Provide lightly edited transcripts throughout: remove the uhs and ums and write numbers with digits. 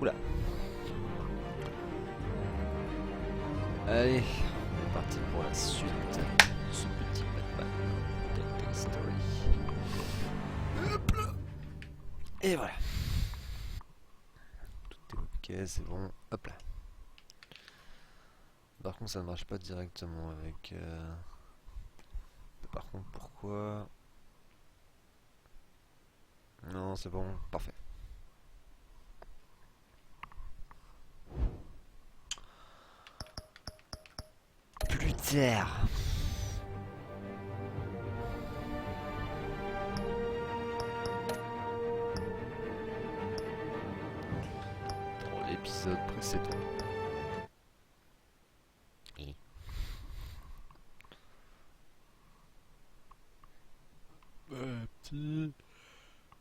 Oula. Allez, on est parti pour la suite de ce petit Batman Telltale Story. Hop là. Et voilà. Tout est ok, c'est bon. Hop là. Par contre, ça ne marche pas directement avec... Par contre, pourquoi... Non, c'est bon, parfait. Plus tard. Dans l'épisode précédent.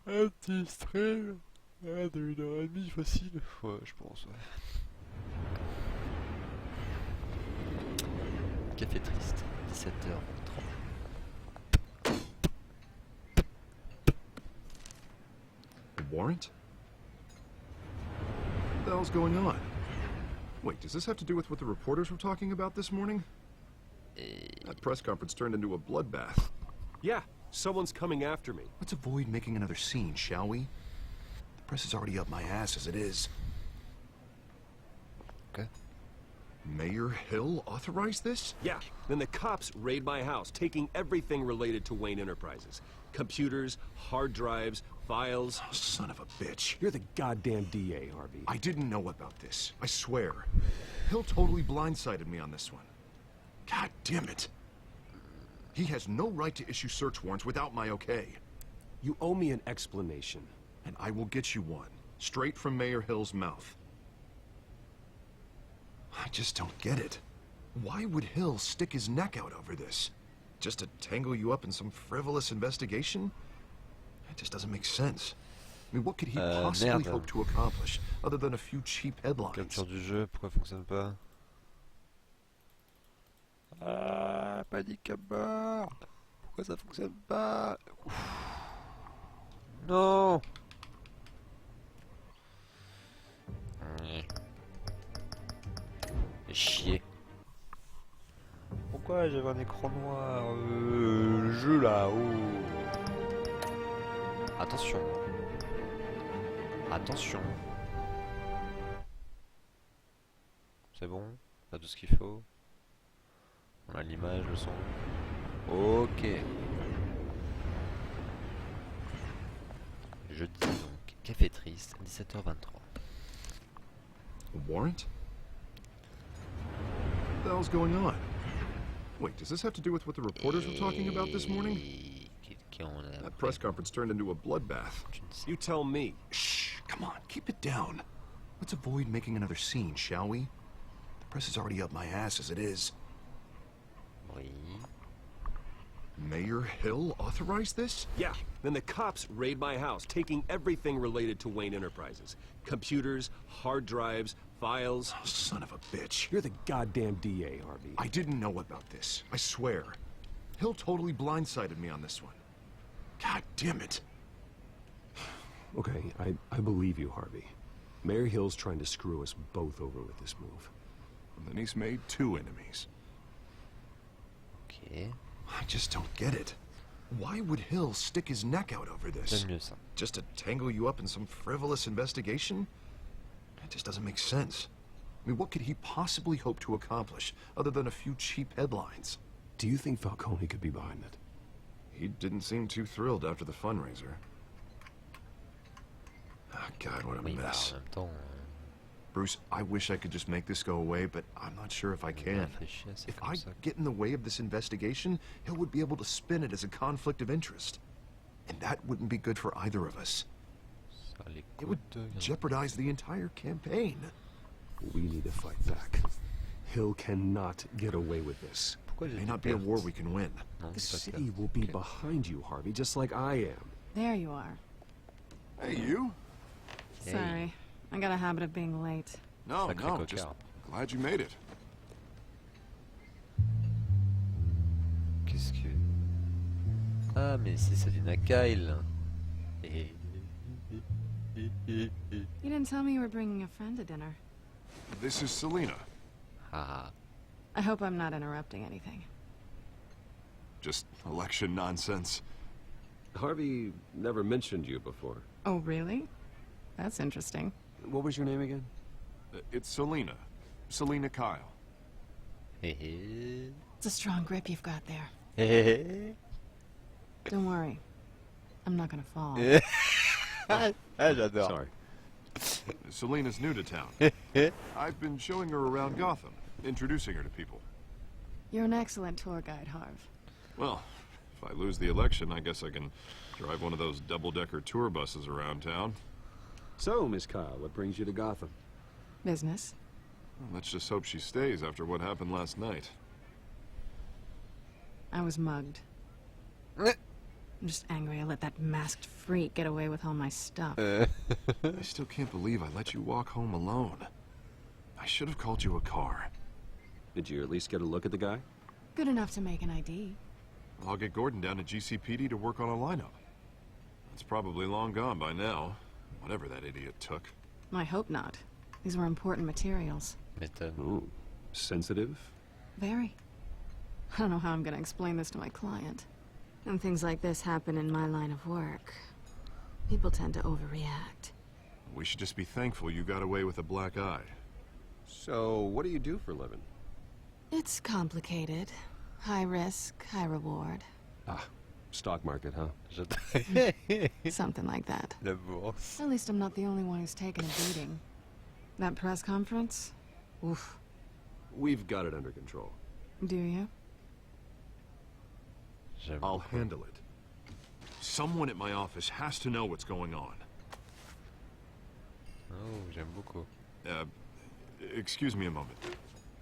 Un petit stream de 1h30 facile. Ouais, je pense, ouais. Café triste, 17h30. A warrant? What the hell's going on? Wait, does this have to do with what the reporters were talking about this morning? That press conference turned into a bloodbath. Yeah, someone's coming after me. Let's avoid making another scene, shall we? The press is already up my ass as it is. Okay. Mayor Hill authorized this? Yeah, then the cops raid my house, taking everything related to Wayne Enterprises. Computers, hard drives, files. Oh, son of a bitch. You're the goddamn DA, Harvey. I didn't know about this. I swear. Hill totally blindsided me on this one. God damn it. He has no right to issue search warrants without my okay. You owe me an explanation. And I will get you one. Straight from Mayor Hill's mouth. I just don't get it. Why would Hill stick his neck out over this? Just to tangle you up in some frivolous investigation? It just doesn't make sense. I mean, what could he possibly hope to accomplish other than a few cheap headlines? Capture du jeu, pourquoi fonctionne pas? Ah, panique à bord. Pourquoi ça fonctionne pas? Ouf. Non. Chier. Pourquoi j'avais un écran noir? Le jeu là, oh. Attention. Attention. C'est bon? On a tout ce qu'il faut. On a l'image, le son. Ok. Jeudi donc, café triste, 17h23. A warrant? What the hell's going on? Wait, does this have to do with what the reporters were talking about this morning? That press conference turned into a bloodbath. You tell me. Shh, come on, keep it down. Let's avoid making another scene, shall we? The press is already up my ass as it is. Oui. Mayor Hill authorized this? Yeah, then the cops raid my house, taking everything related to Wayne Enterprises. Computers, hard drives, files. Oh, son of a bitch. You're the goddamn DA, Harvey. I didn't know about this. I swear. Hill totally blindsided me on this one. God damn it. Okay, I believe you, Harvey. Mayor Hill's trying to screw us both over with this move. And then he's made two enemies. Ok. I just don't get it. Why would Hill stick his neck out over this? C'est mieux ça. Just to tangle you up in some frivolous investigation? It just doesn't make sense. I mean, what could he possibly hope to accomplish other than a few cheap headlines? Do you think Falcone could be behind it? He didn't seem too thrilled after the fundraiser. Ah, God, what a Oui, bah, mess. en même temps, Bruce, I wish I could just make this go away, but I'm not sure if I can. If I get in the way of this investigation, Hill would be able to spin it as a conflict of interest. And that wouldn't be good for either of us. It would jeopardize the entire campaign. We need to fight back. Hill cannot get away with this. It may not be a war we can win. The city will be behind you, Harvey, just like I am. There you are. Hey, you? Sorry. I got a habit of being late. No, Sacré no, coquin. just glad you made it. Qu'est-ce que... Ah, mais c'est Selina Kyle. Et... You didn't tell me you were bringing a friend to dinner. This is Selina. Haha. I hope I'm not interrupting anything. Just election nonsense. Harvey never mentioned you before. Oh, really? That's interesting. What was your name again? It's Selina. Selina Kyle. Hehe. It's a strong grip you've got there. Hehe. Don't worry. I'm not gonna fall. Ah, j'adore. Sorry. Selina's new to town. I've been showing her around Gotham, introducing her to people. You're an excellent tour guide, Harv. Well, if I lose the election, I guess I can drive one of those double-decker tour buses around town. So, Miss Kyle, what brings you to Gotham? Business? Well, let's just hope she stays after what happened last night. I was mugged. I'm just angry I let that masked freak get away with all my stuff. I still can't believe I let you walk home alone. I should have called you a car. Did you at least get a look at the guy? Good enough to make an ID. I'll get Gordon down to GCPD to work on a lineup. It's probably long gone by now, whatever that idiot took. I hope not. These were important materials. M'étonne. Ooh, sensitive? Very. I don't know how I'm gonna explain this to my client. When things like this happen in my line of work, people tend to overreact. We should just be thankful you got away with a black eye. So, what do you do for a living? It's complicated. High risk, high reward. Ah, stock market, huh? J'adore. Something like that. La bourse. At least I'm not the only one who's taken a beating. That press conference? Oof. We've got it under control. Do you? J'aime I'll beaucoup. handle it. Someone at my office has to know what's going on. Oh, j'aime beaucoup. Excuse me a moment.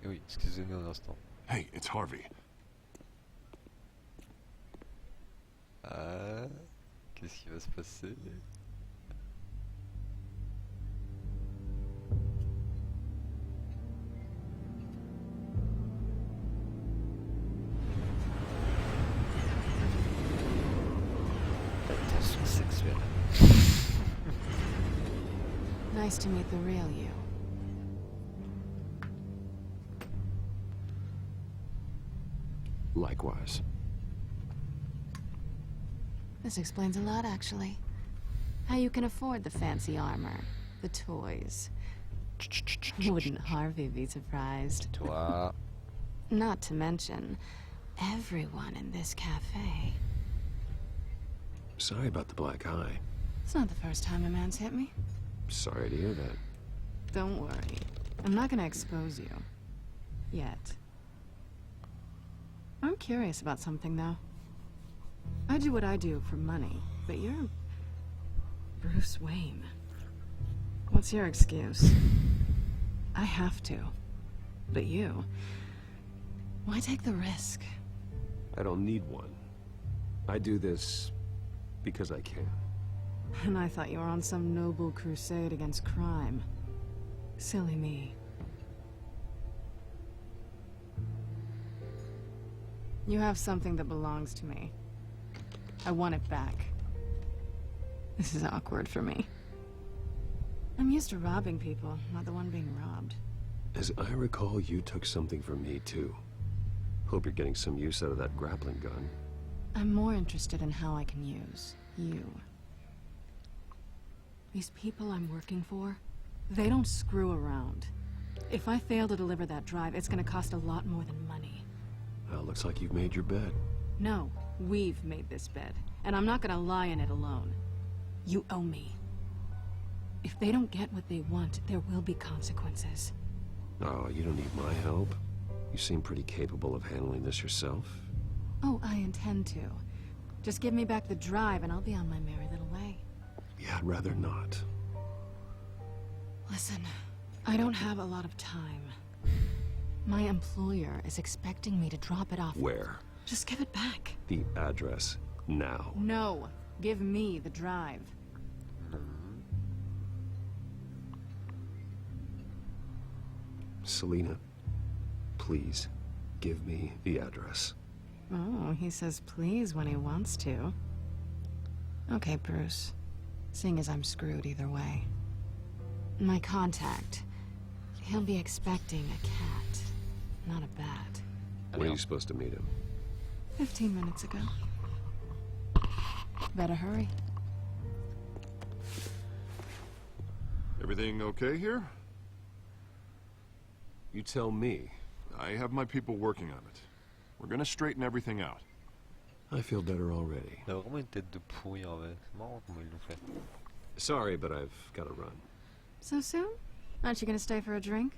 Oui, excusez-nous un instant. Hey, it's Harvey. Qu'est-ce qui va se passer? La tension sexuelle. Nice to meet the real you. Likewise. This explains a lot, actually. How you can afford the fancy armor, the toys. Wouldn't Harvey be surprised? Toi. Not to mention, everyone in this cafe. Sorry about the black eye. It's not the first time a man's hit me. Sorry to hear that. Don't worry. I'm not gonna expose you. Yet. I'm curious about something, though. I do what I do for money, but you're Bruce Wayne. What's your excuse? I have to. But you... why take the risk? I don't need one. I do this because I can. And I thought you were on some noble crusade against crime. Silly me. You have something that belongs to me. I want it back. This is awkward for me. I'm used to robbing people, not the one being robbed. As I recall, you took something from me, too. Hope you're getting some use out of that grappling gun. I'm more interested in how I can use you. These people I'm working for, they don't screw around. If I fail to deliver that drive, it's gonna cost a lot more than money. Well, looks like you've made your bed. No, we've made this bed, and I'm not gonna lie in it alone. You owe me. If they don't get what they want, there will be consequences. Oh, you don't need my help. You seem pretty capable of handling this yourself. Oh, I intend to. Just give me back the drive and I'll be on my merry little way. Yeah, I'd rather not. Listen, I don't have a lot of time. My employer is expecting me to drop it off. Where? Just give it back. The address, now. No, give me the drive. Selina, please, give me the address. Oh, he says please when he wants to. Okay, Bruce. seeing as I'm screwed either way. My contact, he'll be expecting a cat, not a bat. When are you supposed to meet him? 15 minutes ago. Better hurry. Everything okay here? You tell me. I have my people working on it. We're gonna straighten everything out. I feel better already. Il a vraiment une tête de pourri en fait. C'est marrant comment ils l'ont fait. Sorry, but I've got to run. So soon? Aren't you gonna stay for a drink?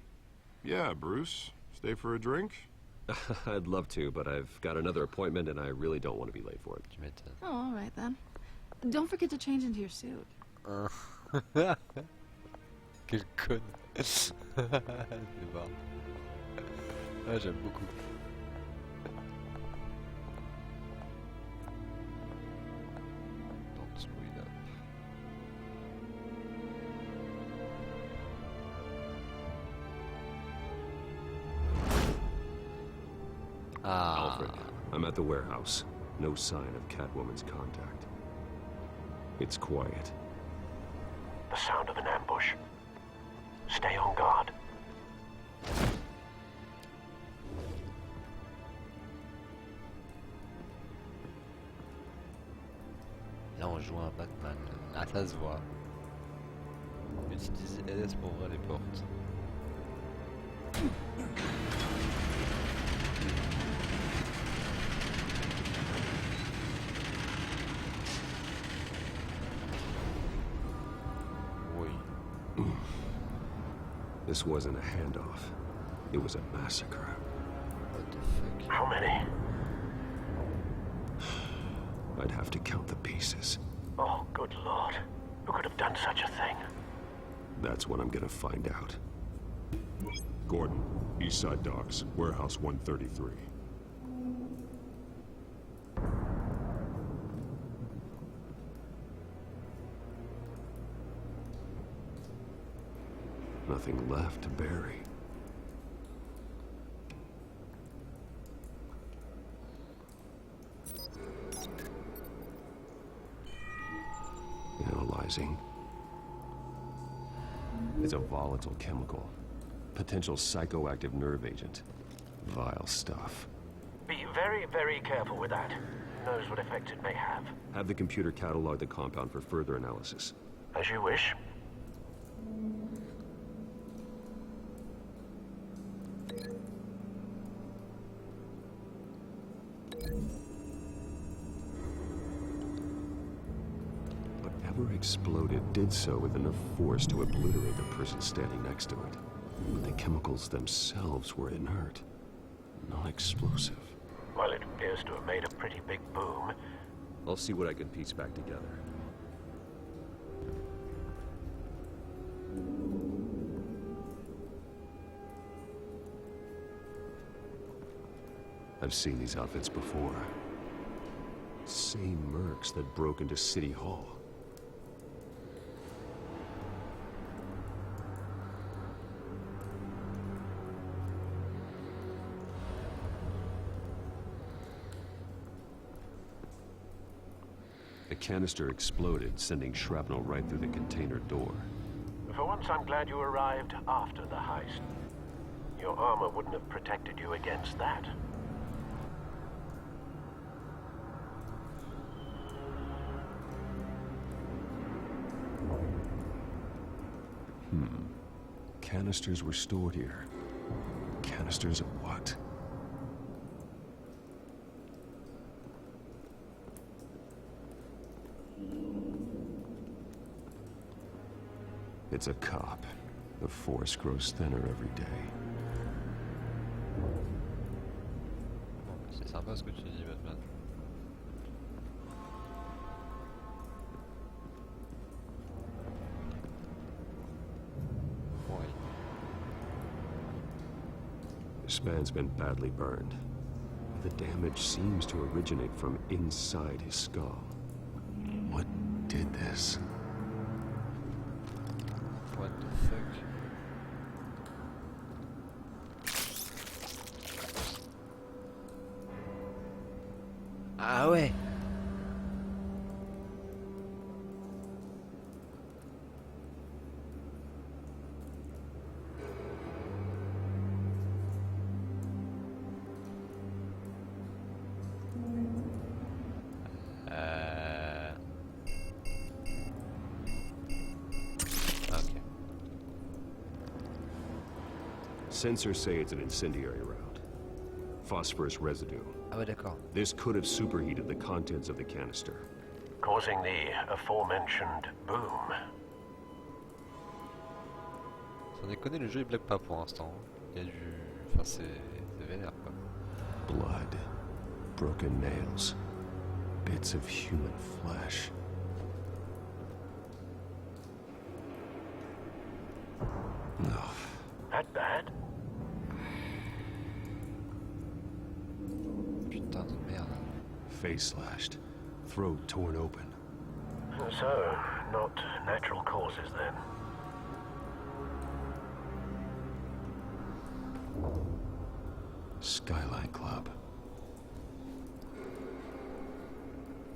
Yeah, Bruce. Stay for a drink? I'd love to, but I've got another appointment and I really don't want to be late for it. Tu m'étonnes. Oh, all right then. Don't forget to change into your suit. Quel con. C'est marrant. Ah, j'aime beaucoup. Don't screw it up. Ah. Alfred, I'm at the warehouse. No sign of Catwoman's contact. It's quiet. The sound of an ambush. Stay on guard. Là, on joue un Batman. Ah, ça se voit. Utilise LS pour ouvrir les portes. Oui. This wasn't a handoff. It was a massacre. What the fuck? How many? I'd have to count the pieces. Oh, good lord. Who could have done such a thing? That's what I'm gonna find out. Gordon, Eastside Docks, Warehouse 133. Nothing left to bury. Analyzing. It's a volatile chemical. Potential psychoactive nerve agent. Vile stuff. Be very, very careful with that. Who knows what effect it may have. Have the computer catalog the compound for further analysis. As you wish. Whatever exploded did so with enough force to obliterate the person standing next to it. But the chemicals themselves were inert, non-explosive. Well, it appears to have made a pretty big boom. I'll see what I can piece back together. I've seen these outfits before. Same mercs that broke into City Hall. The canister exploded, sending shrapnel right through the container door. For once, I'm glad you arrived after the heist. Your armor wouldn't have protected you against that. Canisters were stored here. Canisters of what? It's a cop. The force grows thinner every day. C'est sympa ce que tu dis, Batman. Oui. This man's been badly burned. The damage seems to originate from inside his skull. What did this? What the fuck? Ah ouais. Sensors say it's an incendiary round. Phosphorus residue. Ah ouais, d'accord. This could have superheated the contents of the canister. Causing the aforementioned boom. Sans déconner, le jeu il blague pas pour l'instant. Il y a du... Enfin, c'est vénère, quoi. Blood. Broken nails. Bits of human flesh. No. That bad? Putain de merde. Face slashed. Throat torn open. So, not natural causes then. Skyline Club.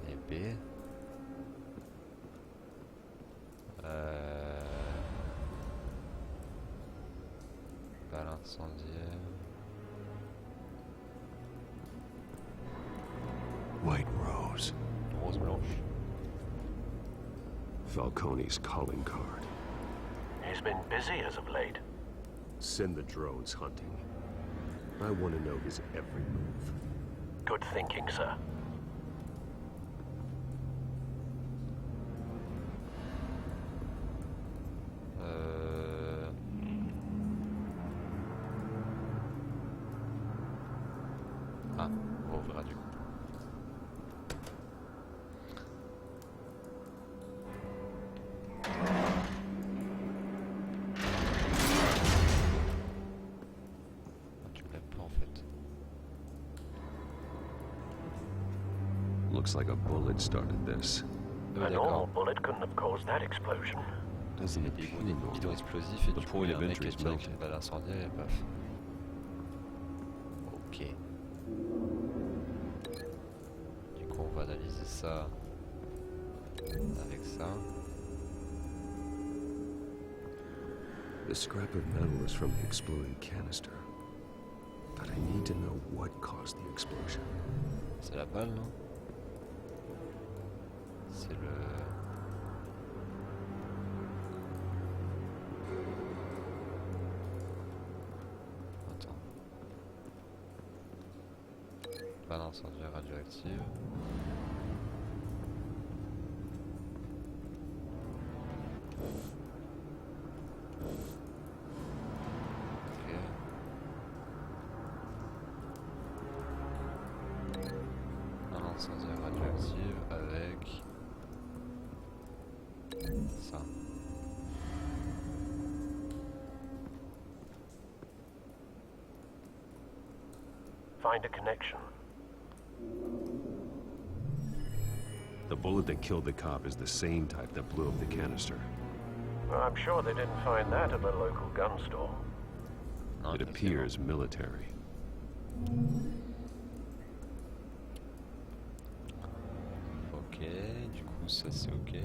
Et B. Balle incendiaire. White Rose. Rose blanche. Falcone's calling card. He's been busy as of late. Send the drones hunting. I want to know his every move. Good thinking, sir. Ah, on verra du coup. Tu me l'aimes pas en fait. Looks like a bullet started this. A normal bullet couldn't have caused that explosion. Doesn't Des appear bidons normal. explosifs et The du coup point il y a of un mec entry qui is tire avec une melted. balle incendiaire et paf. Ok. Du coup on va analyser ça avec ça. The scrap of metal is from the exploded canister. But I need to know what caused the explosion. C'est la balle, non? C'est le... Attends. Balle incendiaire radioactive. Ok. Un incendiaire radioactive avec ça. Find a connection. The bullet that killed the cop is the same type that blew up the canister. Well, I'm sure they didn't find that at the local gun store. Non, It effectivement. appears military. Ok, du coup ça c'est ok.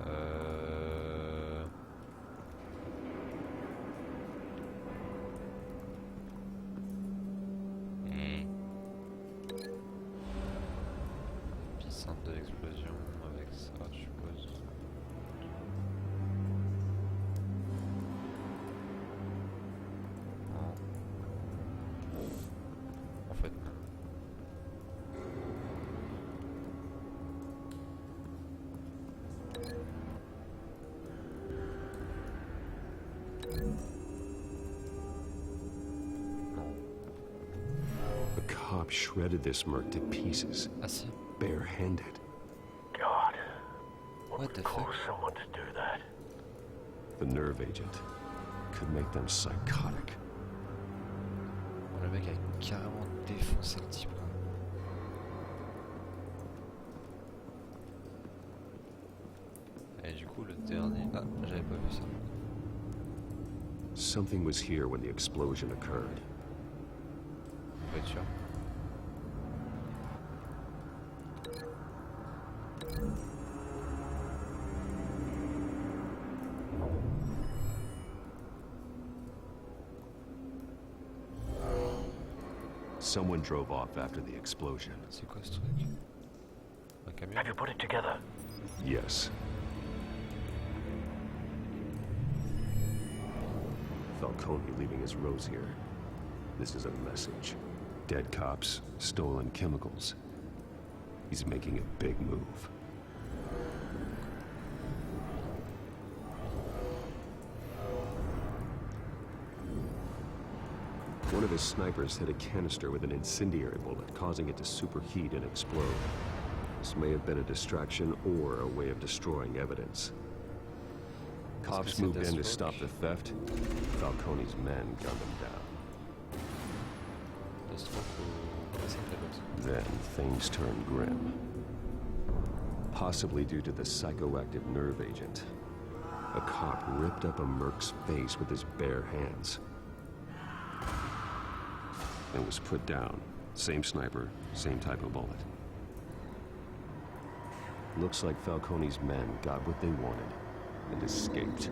Euh... Épicentre de l'explosion avec ça, je suppose. Non. En fait, non. The cop shredded this merc to pieces, Ah si. barehanded. God. What What the would fuck? cause someone to do that? The nerve agent could make them psychotic. Le mec a carrément défoncé le type, quoi. Et du coup le dernier... Ah, j'avais pas vu ça. Something was here when the explosion occurred. Voiture. Someone drove off after the explosion. C'est quoi ce truc? Un camion? Have you put it together? Yes. Falcone leaving his rose here. This is a message. Dead cops, stolen chemicals. He's making a big move. One of his snipers hit a canister with an incendiary bullet, causing it to superheat and explode. This may have been a distraction or a way of destroying evidence. Cops moved in to stop the theft. Falcone's men gunned them down. Then things turned grim. Possibly due to the psychoactive nerve agent. A cop ripped up a merc's face with his bare hands. And was put down. Same sniper, same type of bullet. Looks like Falcone's men got what they wanted and escaped.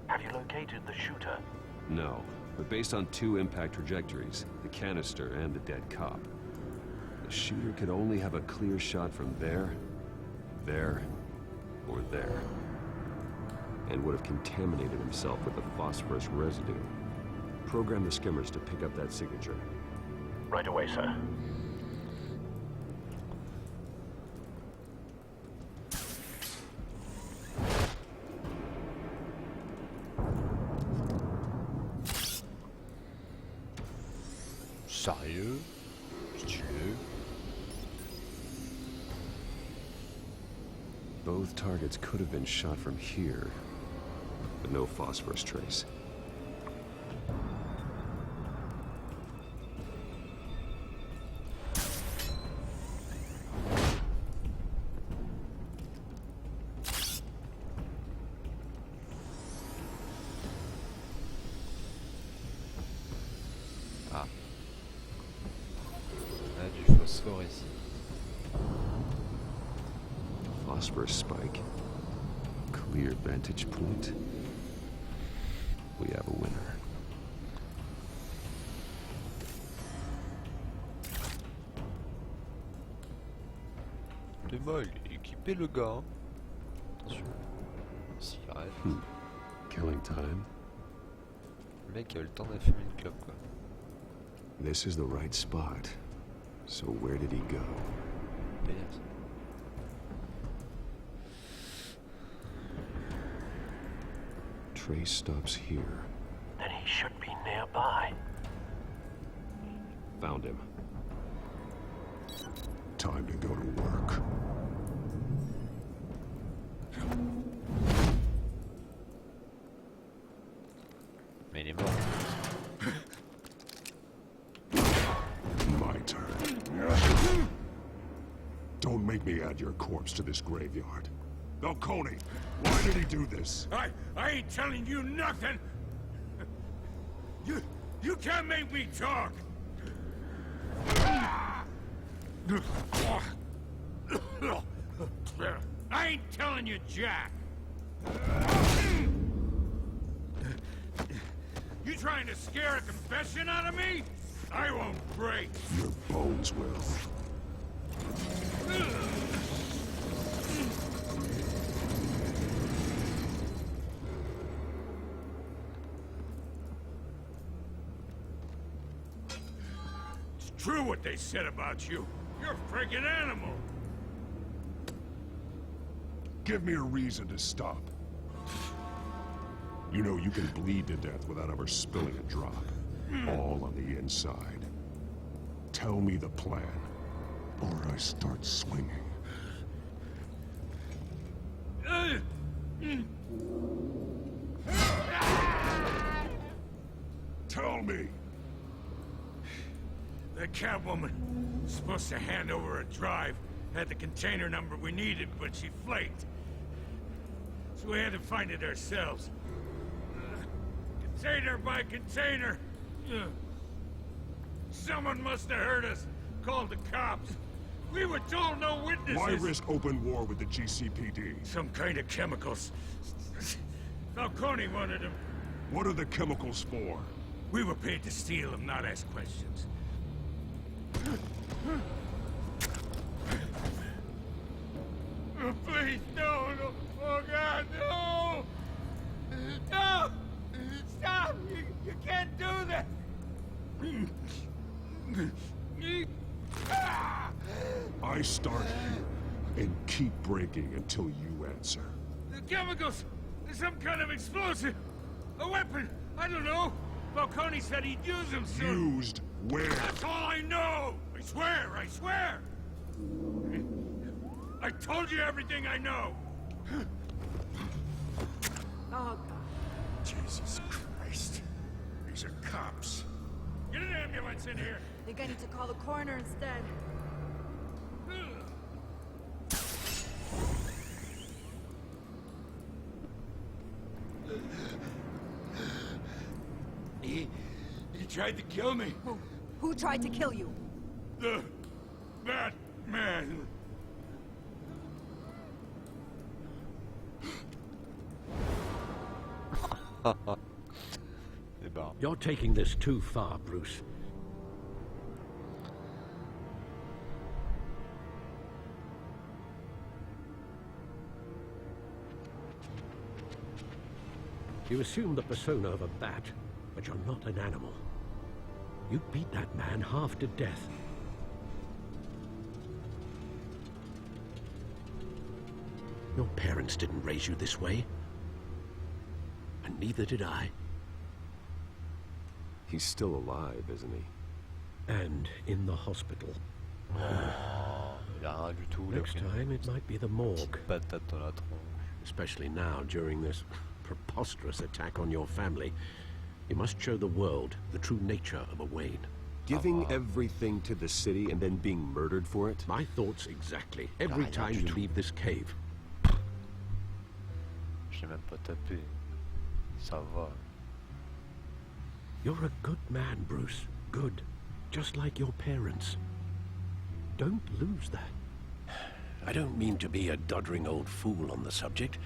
Have you located the shooter? No, but based on 2 impact trajectories, the canister and the dead cop, the shooter could only have a clear shot from there, or there, and would have contaminated himself with the phosphorus residue. Program the skimmers to pick up that signature. Right away, sir. Sérieux? Stylé. Both targets could have been shot from here, but no phosphorus trace. Ah. On a du phosphore ici. Phosphorus spike. Clear vantage point. We have a winner. Le molle, équipez le gars. Attention. Cigarette. Killing time. Le mec a eu le temps d'affumer une clope, quoi. This is the right spot. So where did he go? Péniaise. Trace stops here. Then he should be nearby. Found him. Time to go to work. Mais il est mort. My turn. Don't make me add your corpse to this graveyard. Falcone, why did he do this? I ain't telling you nothing. You can't make me talk. I ain't telling you jack. You trying to scare a confession out of me? I won't break. Your bones will. It's true what they said about you. You're a friggin' animal. Give me a reason to stop. You know you can bleed to death without ever spilling a drop. All on the inside. Tell me the plan, or I start swinging. Tell me! The Catwoman was supposed to hand over a drive. Had the container number we needed, but she flaked. So we had to find it ourselves. Container by container. Someone must have heard us. Called the cops. We were told no witnesses. Why risk open war with the GCPD? Some kind of chemicals. Falcone wanted them. What are the chemicals for? We were paid to steal them, not ask questions. Oh, please, no, no. Oh, God, no! No! Stop! You can't do that! I start here and keep breaking until you answer. The chemicals! There's some kind of explosive! A weapon! I don't know! Falcone said he'd use them soon! Used where? That's all I know! I swear! I swear! I told you everything I know! Oh, God. Jesus Christ. These are cops. Get an ambulance in here! I think I need to call the coroner instead. He tried to kill me. Who tried to kill you? The Batman. C'est barre. You're taking this too far, Bruce. You assume the persona of a bat, but you're not an animal. You beat that man half to death. Your parents didn't raise you this way. And neither did I. He's still alive, isn't he? And in the hospital. Il a rien du tout. Next time, it might be the morgue. Patate dans la tronche. Especially now, during this preposterous attack on your family. You must show the world the true nature of a Wayne. Giving everything to the city and then being murdered for it? My thoughts exactly. Every Rien time du you tout. leave this cave. J'ai même pas tapé. Ça va. You're a good man, Bruce. Good. Just like your parents. Don't lose that. I don't mean to be a doddering old fool on the subject,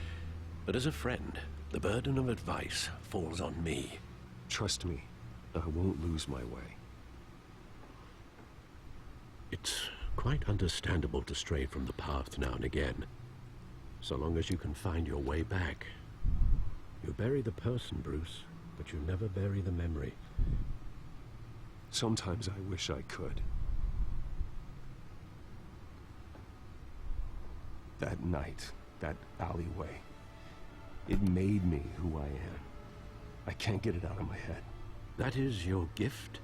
but as a friend, the burden of advice falls on me. Trust me, I won't lose my way. It's quite understandable to stray from the path now and again. So long as you can find your way back. You bury the person, Bruce, but you never bury the memory. Sometimes I wish I could. That night, that alleyway, it made me who I am. I can't get it out of my head. That is your gift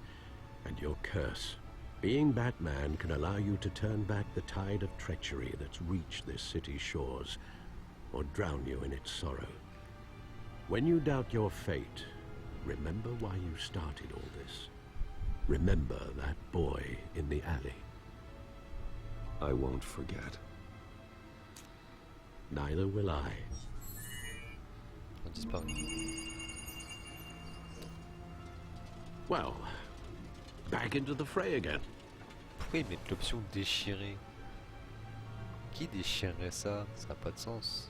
and your curse. Being Batman can allow you to turn back the tide of treachery that's reached this city's shores, or drown you in its sorrow. When you doubt your fate, remember why you started all this. Remember that boy in the alley. I won't forget. Neither will I. On a disparu. Well, back into the fray again. Pourquoi ils mettent l'option déchirer? Qui déchirerait ça? Ça n'a pas de sens.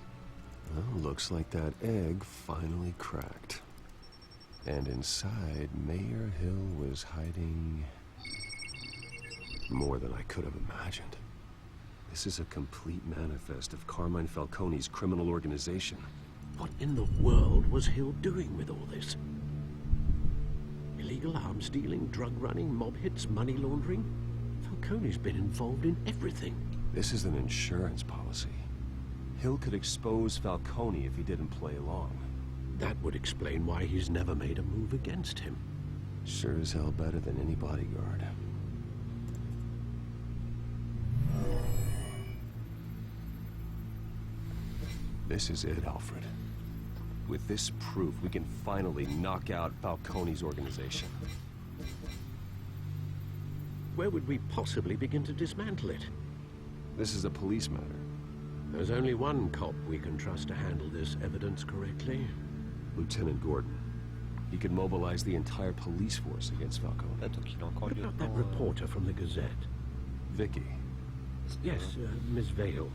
Well, looks like that egg finally cracked. And inside, Mayor Hill was hiding more than I could have imagined. This is a complete manifest of Carmine Falcone's criminal organization. What in the world was Hill doing with all this? Illegal arms dealing, drug running, mob hits, money laundering? Falcone's been involved in everything. This is an insurance policy. Hill could expose Falcone if he didn't play along. That would explain why he's never made a move against him. Sure as hell better than any bodyguard. This is it, Alfred. With this proof, we can finally knock out Falcone's organization. Where would we possibly begin to dismantle it? This is a police matter. There's only one cop we can trust to handle this evidence correctly. Lieutenant Gordon. He could mobilize the entire police force against Falcone. Ah, donc il a encore What lieu about that reporter from the Gazette? Vicky. Yes, Miss Vale.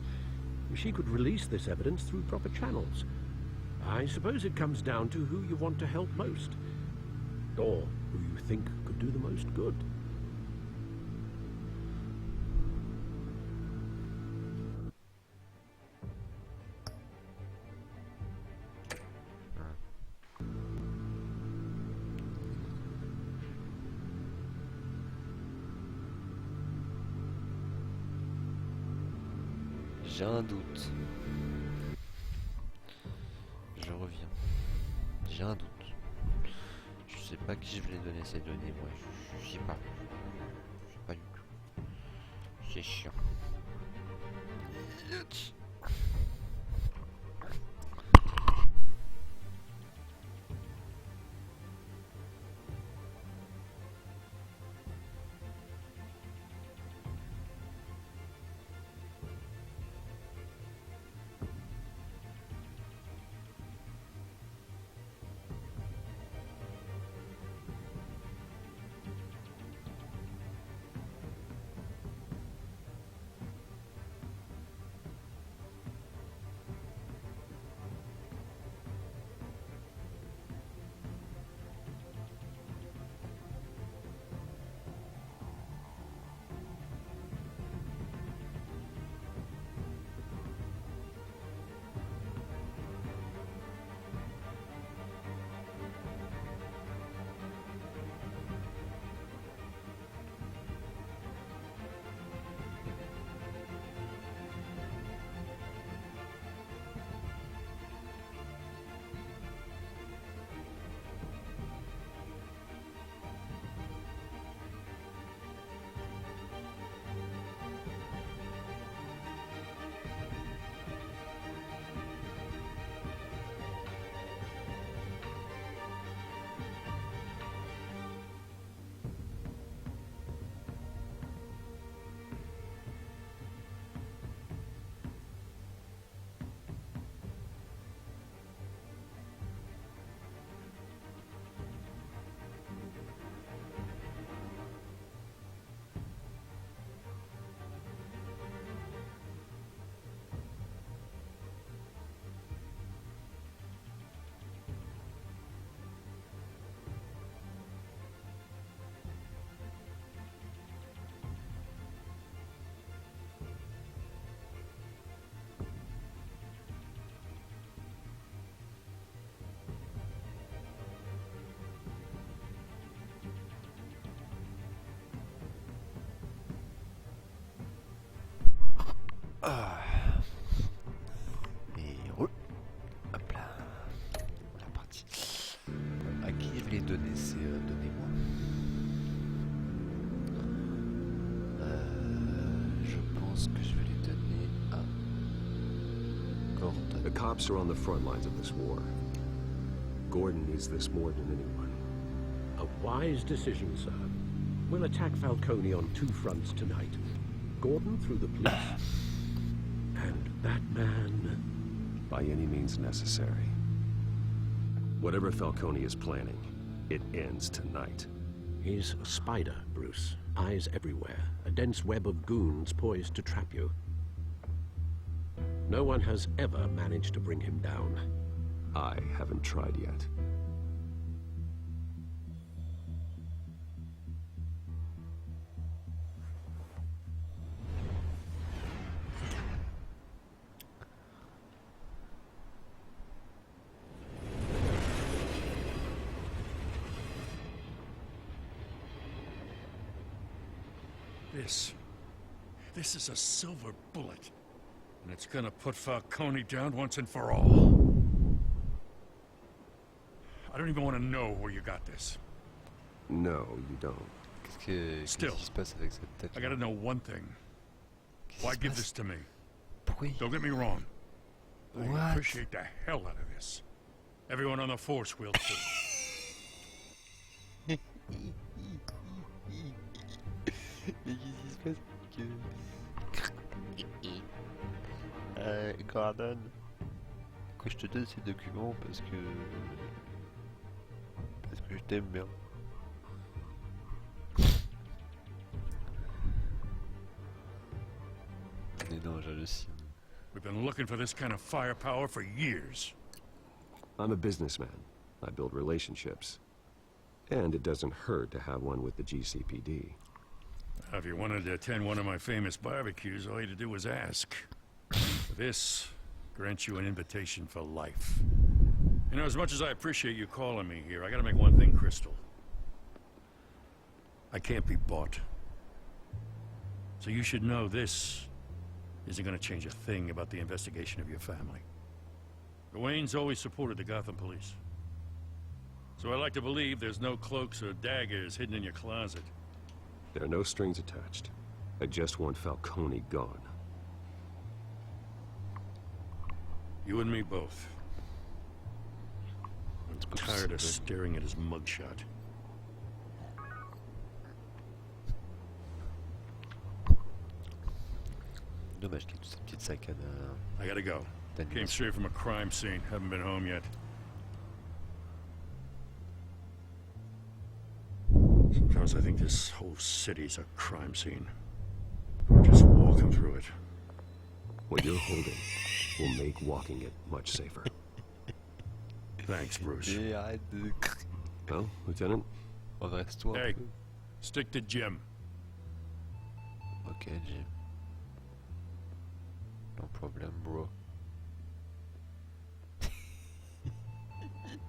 She could release this evidence through proper channels. I suppose it comes down to who you want to help most. Or who you think could do the most good. J'ai un doute. Je reviens. J'ai un doute. Je sais pas qui je vais donner ces données, moi. Je sais pas. Je sais pas du tout. C'est chiant. Ah. Et hop là, la partie. À qui je vais les donner ces données-moi? Je pense que je vais les donner à Gordon. The cops are on the front lines of this war. Gordon needs this more than anyone. A wise decision, sir. We'll attack Falcone on two fronts tonight. Gordon through the police. And Batman... by any means necessary. Whatever Falcone is planning, it ends tonight. He's a spider, Bruce. Eyes everywhere. A dense web of goons poised to trap you. No one has ever managed to bring him down. I haven't tried yet. This is a silver bullet, and it's gonna put Falcone down once and for all. I don't even want to know where you got this. No, you don't. Still, Qu'est-ce qui se passe avec cette tête? I gotta know one thing. Why give this to me? Pourquoi? Don't get me wrong. I What? appreciate the hell out of this. Everyone on the force will too. Mais qu'est-ce qui se passe Gordon, que je te donne ces documents parce que je t'aime bien. Mais non, j'hallucine. We've been looking for this kind of firepower for years. I'm a businessman. I build relationships. And it doesn't hurt to have one with the GCPD. If you wanted to attend one of my famous barbecues, all you had to do was ask. This grants you an invitation for life. You know, as much as I appreciate you calling me here, I gotta make one thing crystal. I can't be bought. So you should know this isn't gonna change a thing about the investigation of your family. The Waynes always supported the Gotham police. So I like to believe there's no cloaks or daggers hidden in your closet. There are no strings attached. I just want Falcone gone. You and me both. I'm tired of staring at his mugshot. Dommage qu'il y ait toute cette petite saccade. I gotta go. Came straight from a crime scene. Haven't been home yet. Sometimes I think this whole city's a crime scene. Just walking through it. What you're holding will make walking it much safer. Thanks, Bruce. Well, Lieutenant? Redresse-toi. Hey, stick to Jim. Ok, Jim. No problem, bro.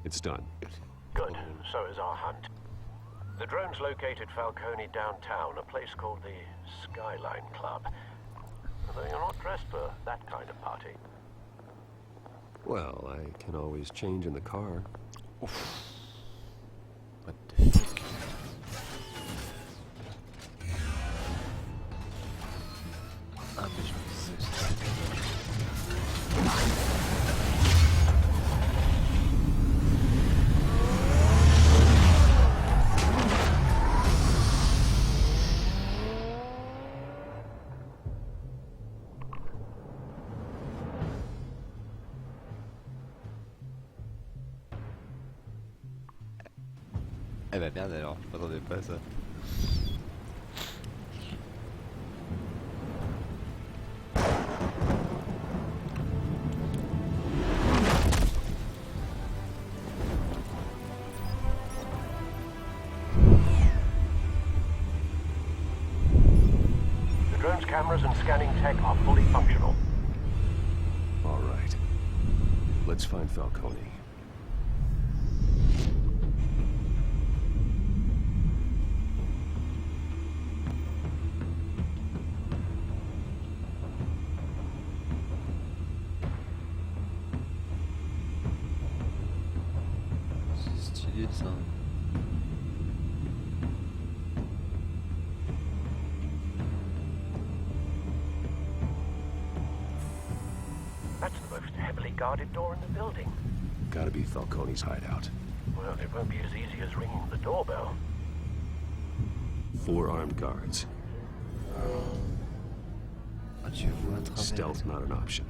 It's done. Good. So is our hunt. The drones located Falcone downtown, a place called the Skyline Club. Although you're not dressed for that kind of party. Well, I can always change in the car. What the fuck? Ah, mais je me disais Eh bah merde alors, je m'attendais pas à ça. The drone's cameras and scanning tech are fully functional. All right. Let's find Falcone. C'est stylé ça. That's the most heavily guarded door in the building. Gotta be Falcone's hideout. Well, it won't be as easy as ringing the doorbell. 4 armed guards. Ah, tu vois à travers. Stealth not an option.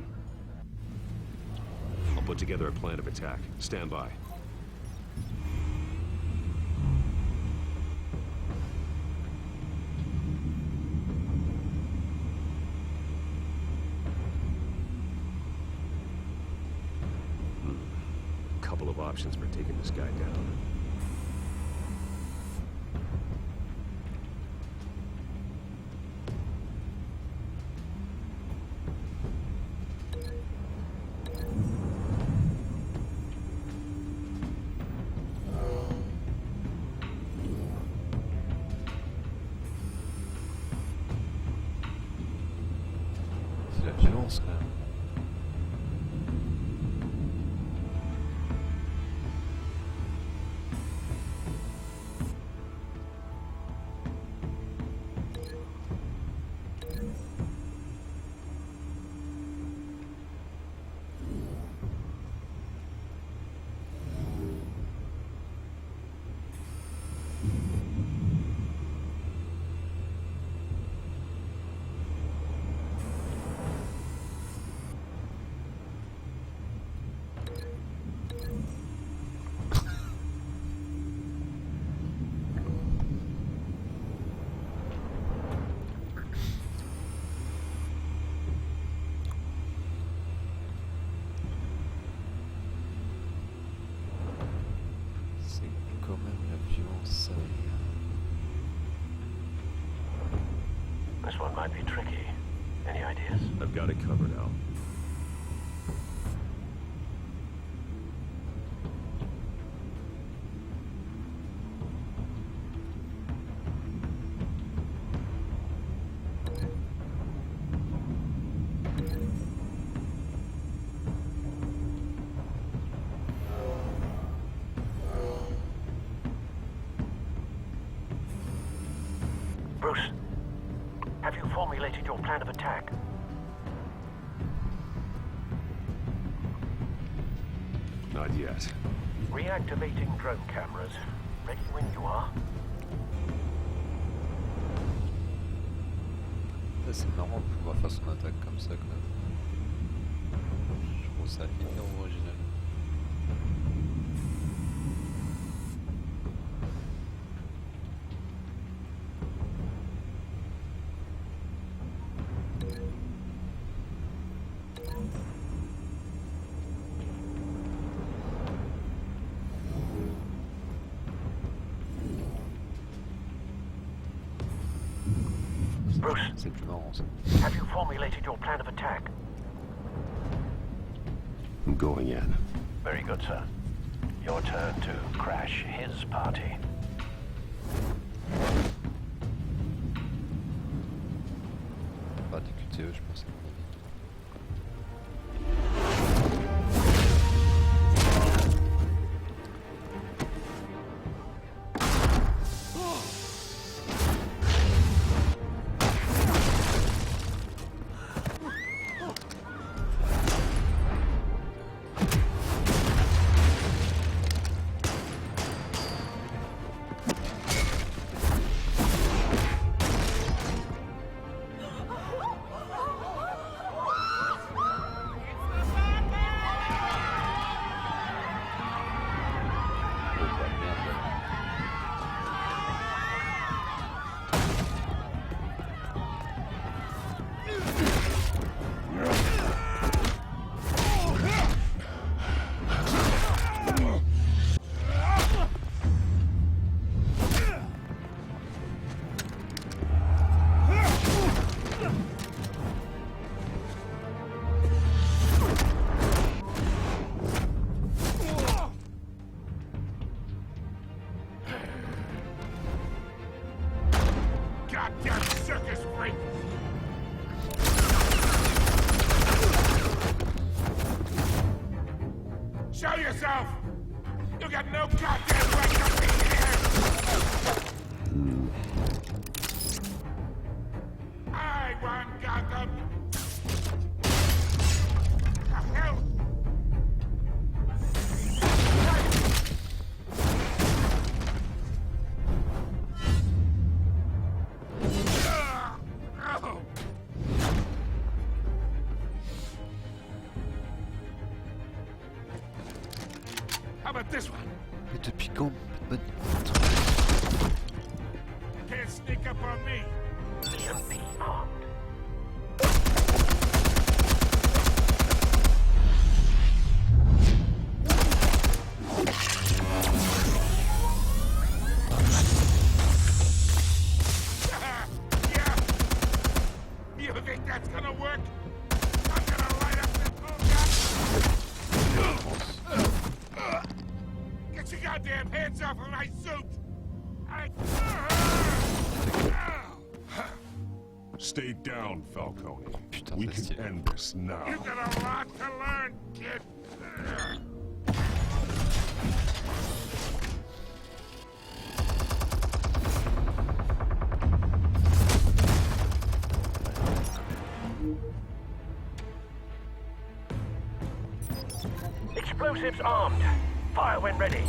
I'll put together a plan of attack. Stand by. Couple of options for taking this guy down. C'est la violence quand même. quand même la violence. This one might be tricky. Any ideas? I've got it covered, Al. Bruce, have you formulated your plan of attack? Not yet. Reactivating drone cameras. Ready when you are. Ça, c'est marrant de pouvoir faire son attaque comme ça quand même. Je trouve ça hyper original. Bruce, C'est plus marrant ça. have you formulated your plan of attack? I'm going in. Very good, sir. Your turn to crash his party. Pas des QTE, je pense. Show yourself! You got no goddamn right to be here! I want Gotham! The hell? How about this one? Mais depuis quand Batman Can't sneak up on me. EMP armed. Yeah. You think that's gonna work? I'm gonna light up this whole guy. Get your goddamn hands off of my suit! Stay down, Falcone. Putain, We c'est can stylé. end this now. You got a lot to learn, kid. Explosives armed. Fire when ready.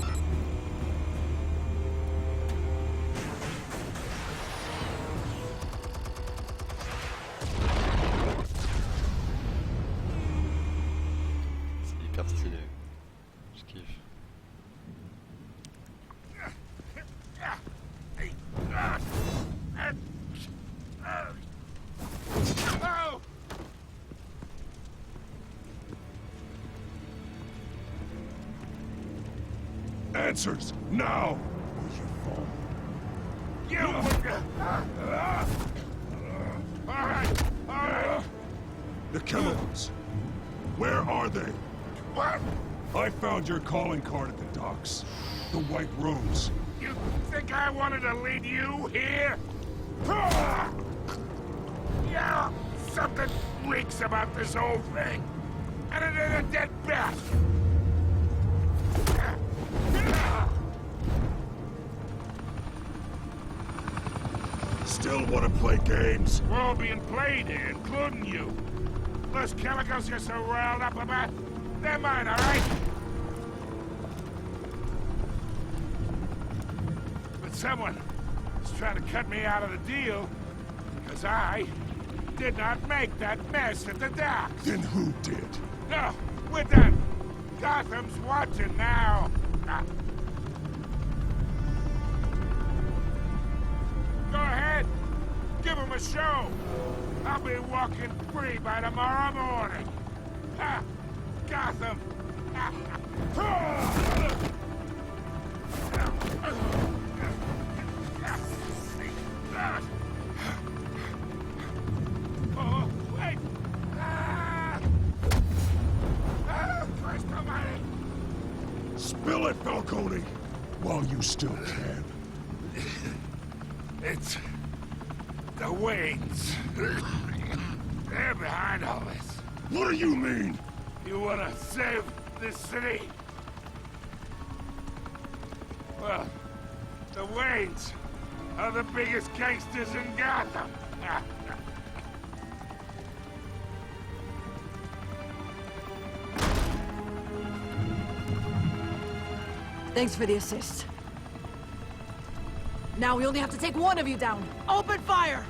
C'est hyper stylé. Je kiffe. Oh! answers, now! You! Alright, alright! The chemicals. Where are they? What? I found your calling card at the docks. The White Rose. You think I wanted to lead you here? Yeah, something reeks about this whole thing. And it ain't a dead bat. Still want to play games? We're all being played here, including you. Those chemicals you're so riled up about, they're mine, all right? But someone is trying to cut me out of the deal because I did not make that mess at the docks. Then who did? No, we're done. Gotham's watching now. Go ahead. Give him a show. I'll be walking free by tomorrow morning. Ha! Gotham. Oh, wait. Christ almighty. Spill it, Falcone! While you still can. It's the Waynes. They're behind all this. What do you mean? You wanna save this city? Well, the Waynes are the biggest gangsters in Gotham. Thanks for the assist. Now we only have to take one of you down. Open fire!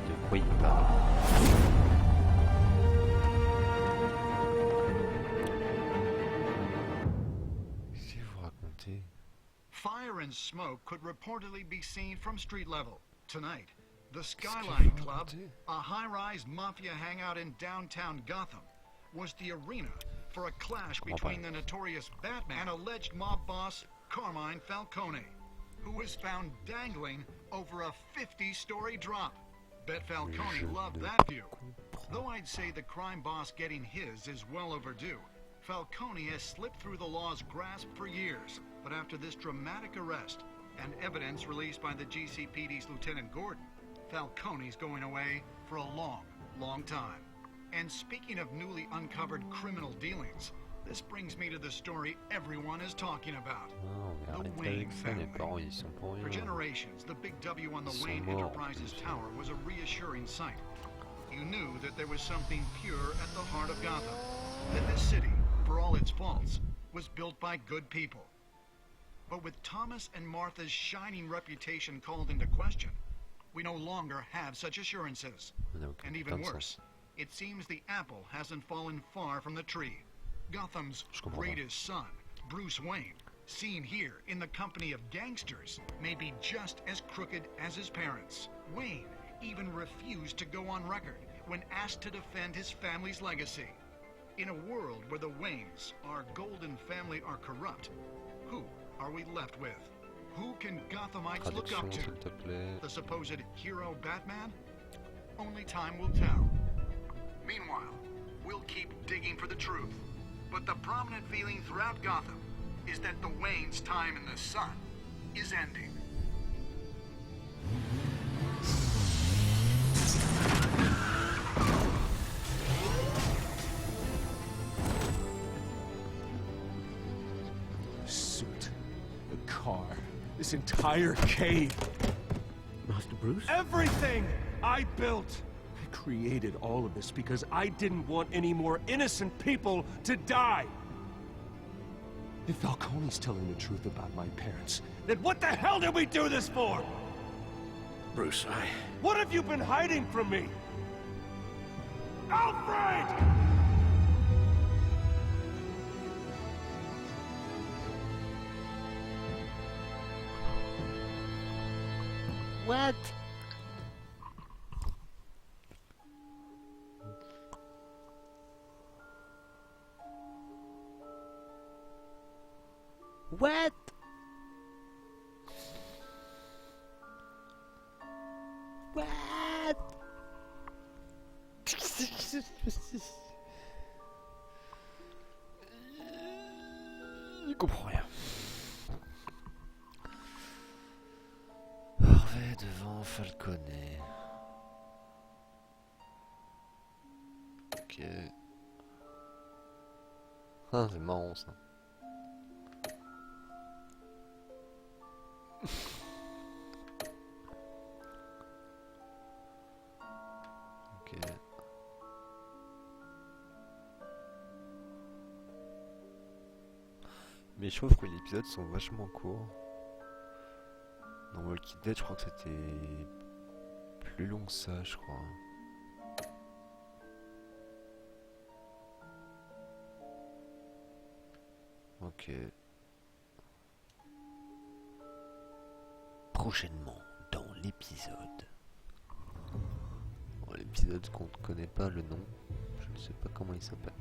De quoi il parle? Qu'est-ce que vous racontez? Fire and smoke could reportedly be seen from street level tonight. The Skyline Club, a high-rise mafia hangout in downtown Gotham, was the arena for a clash between the notorious Batman and alleged mob boss Carmine Falcone, who was found dangling over a 50-story drop. Bet Falcone loved that view. Though I'd say the crime boss getting his is well overdue, Falcone has slipped through the law's grasp for years. But after this dramatic arrest and evidence released by the GCPD's Lieutenant Gordon, Falcone's going away for a long, long time. And speaking of newly uncovered criminal dealings, this brings me to the story everyone is talking about. The Wayne family. For generations, the big W on the Wayne Enterprises Tower was a reassuring sight. You knew that there was something pure at the heart of Gotham. That this city, for all its faults, was built by good people. But with Thomas and Martha's shining reputation called into question, we no longer have such assurances. And even worse, it seems the apple hasn't fallen far from the tree. Gotham's greatest son, Bruce Wayne, seen here in the company of gangsters, may be just as crooked as his parents. Wayne even refused to go on record when asked to defend his family's legacy. In a world where the Waynes, our golden family, are corrupt, who are we left with? Who can Gothamites look up to? The supposed hero Batman? Only time will tell. Meanwhile, we'll keep digging for the truth. But the prominent feeling throughout Gotham is that the Waynes' time in the sun is ending. Suit. The car. This entire cave. Master Bruce? Everything I built. I created all of this because I didn't want any more innocent people to die. If Falcone's telling the truth about my parents, then what the hell did we do this for? Bruce, What have you been hiding from me? Alfred! What? What? What? Je comprends rien. Harvey devant Falcone. Ok. Ah, c'est marrant ça. Ok. Mais je trouve que les épisodes sont vachement courts. Dans Walking Dead, je crois que c'était plus long que ça, je crois. Ok. Prochainement, dans l'épisode. Bon, l'épisode qu'on ne connaît pas le nom. Je ne sais pas comment il s'appelle.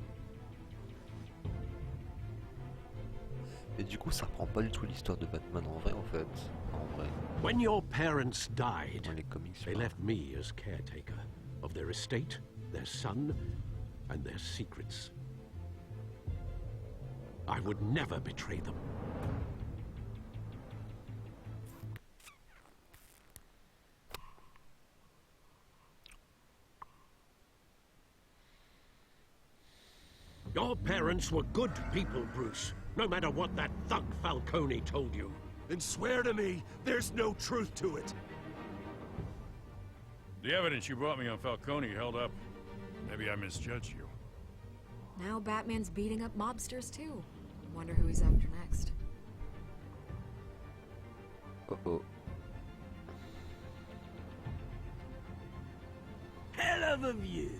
Et du coup, ça reprend pas du tout l'histoire de Batman en vrai, en fait. En vrai. When your parents died, Dans les comics, they left me as caretaker of their estate, their son, and their secrets. I would never betray them. Your parents were good people, Bruce. No matter what that thug Falcone told you. Then swear to me there's no truth to it. The evidence you brought me on Falcone held up. Maybe I misjudged you. Now Batman's beating up mobsters too. Wonder who he's after next. Uh-oh. Hell of a view.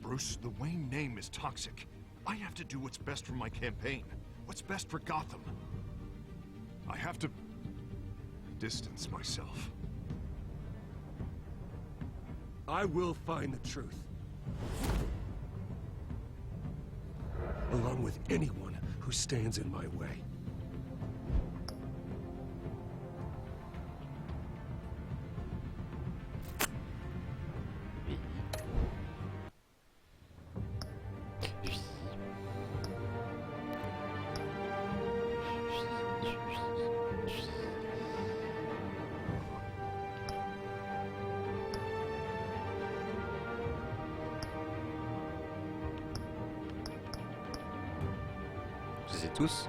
Bruce, the Wayne name is toxic. I have to do what's best for my campaign. What's best for Gotham. I have to distance myself. I will find the truth. Along with anyone who stands in my way. Je les ai tous.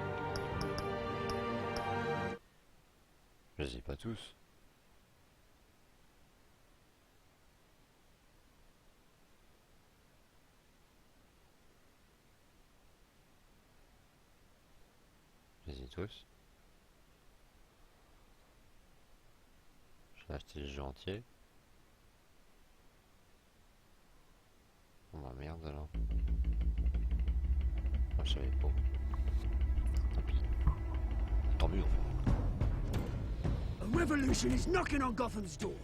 Je les ai pas tous. Je les ai tous. J'ai acheté le jeu entier. Oh bah merde alors. Moi je savais pas. Tant pis. Tant mieux en fait. A revolution is knocking on Gotham's door.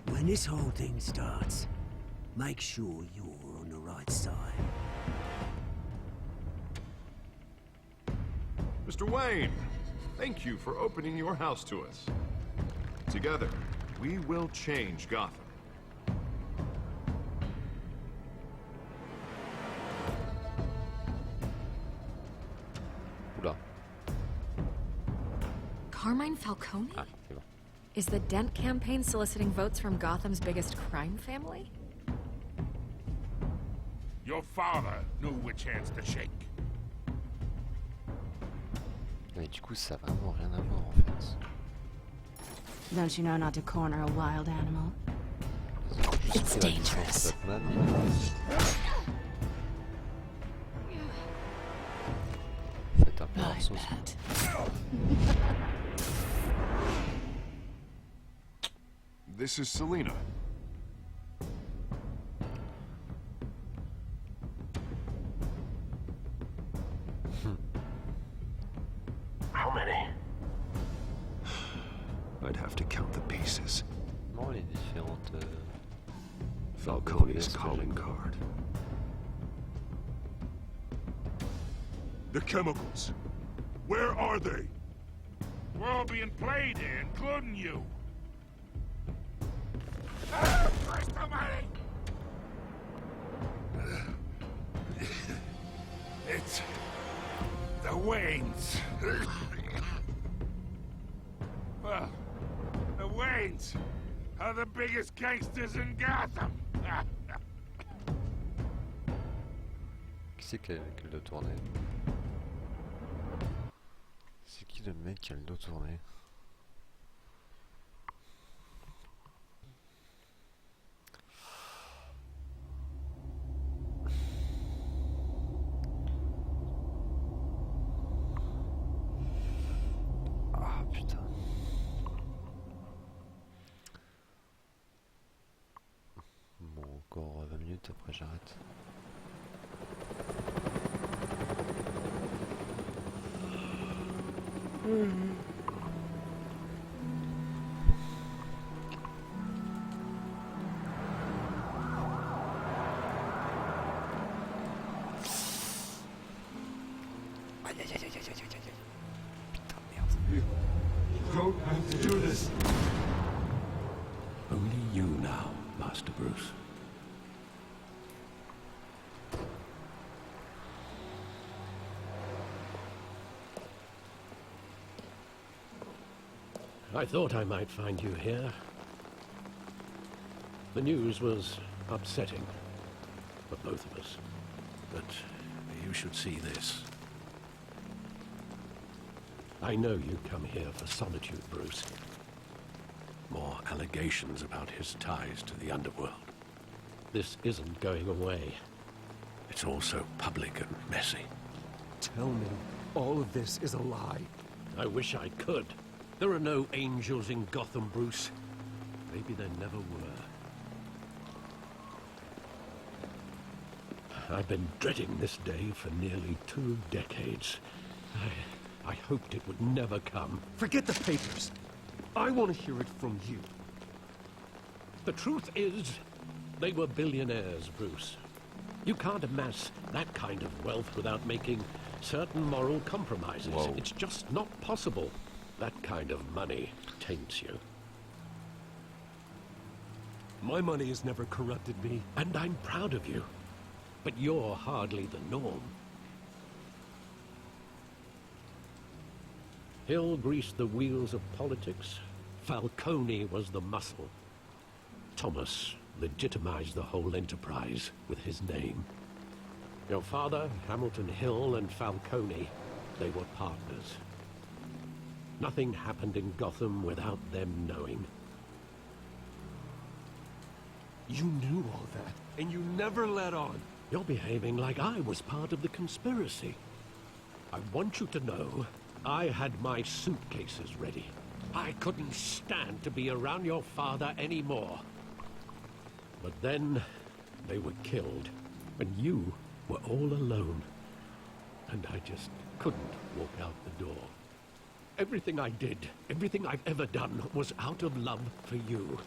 When this whole thing starts, make sure you're on the right side. Mr. Wayne, thank you for opening your house to us. Together, we will change Gotham. Oula. Carmine Falcone? Ah, c'est bon. Is the Dent campaign soliciting votes from Gotham's biggest crime family? Your father knew which hands to shake. Mais du coup, ça a vraiment rien à voir en fait. Don't you know not to corner a wild animal? It's dangerous. Faites un peu en sauce. This is Selina. How many? I'd have to count the pieces. Non, les différentes. Falcone's calling card. The chemicals. Where are they? We're all being played here, including you. Ah, Christ almighty! It's... the Waynes. Well, the Waynes are the biggest gangsters in Gotham. Qui c'est qui a le dos tourné? C'est qui le mec qui a le dos tourné? Ah putain. Bon, encore 20 minutes après j'arrête. Don't have to do this. Only you now, Master Bruce. I thought I might find you here. The news was upsetting for both of us. But you should see this. I know you come here for solitude, Bruce. More allegations about his ties to the underworld. This isn't going away. It's all so public and messy. Tell me, all of this is a lie. I wish I could. There are no angels in Gotham, Bruce. Maybe there never were. I've been dreading this day for nearly 2 decades. I hoped it would never come. Forget the papers. I want to hear it from you. The truth is, they were billionaires, Bruce. You can't amass that kind of wealth without making certain moral compromises. Whoa. It's just not possible. That kind of money taints you. My money has never corrupted me. And I'm proud of you. But you're hardly the norm. Hill greased the wheels of politics. Falcone was the muscle. Thomas legitimized the whole enterprise with his name. Your father, Hamilton Hill, and Falcone, they were partners. Nothing happened in Gotham without them knowing. You knew all that, and you never let on. You're behaving like I was part of the conspiracy. I want you to know I had my suitcases ready. I couldn't stand to be around your father anymore. But then they were killed, and you were all alone. And I just couldn't walk out the door. Everything I did, everything I've ever done, was out of love for you.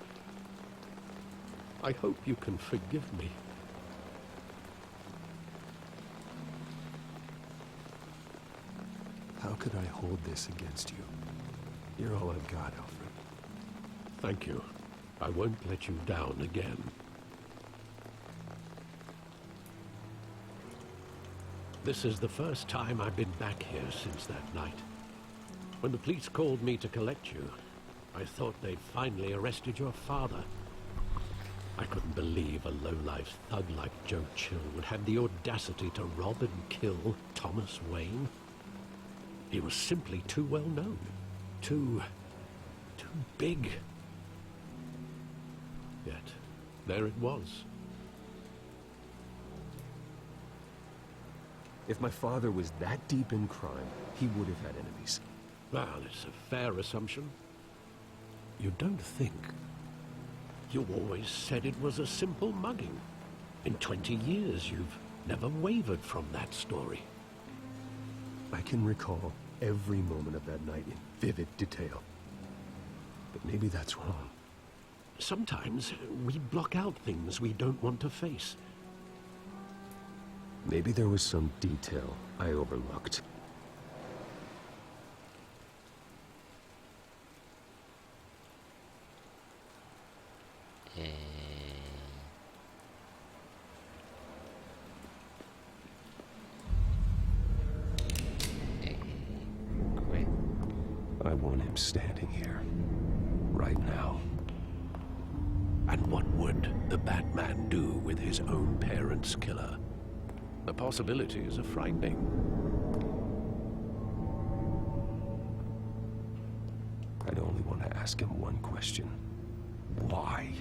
I hope you can forgive me. How could I hold this against you? You're all I've got, Alfred. Thank you. I won't let you down again. This is the first time I've been back here since that night. When the police called me to collect you, I thought they'd finally arrested your father. I couldn't believe a low-life thug like Joe Chill would have the audacity to rob and kill Thomas Wayne. He was simply too well known. Too big. Yet, there it was. If my father was that deep in crime, he would have had enemies. Well, it's a fair assumption. You don't think. You always said it was a simple mugging. In 20 years, you've never wavered from that story. I can recall every moment of that night in vivid detail. But maybe that's wrong. Sometimes we block out things we don't want to face. Maybe there was some detail I overlooked. I want him standing here, right now. And what would the Batman do with his own parents' killer? The possibilities are frightening. I'd only want to ask him one question. Why?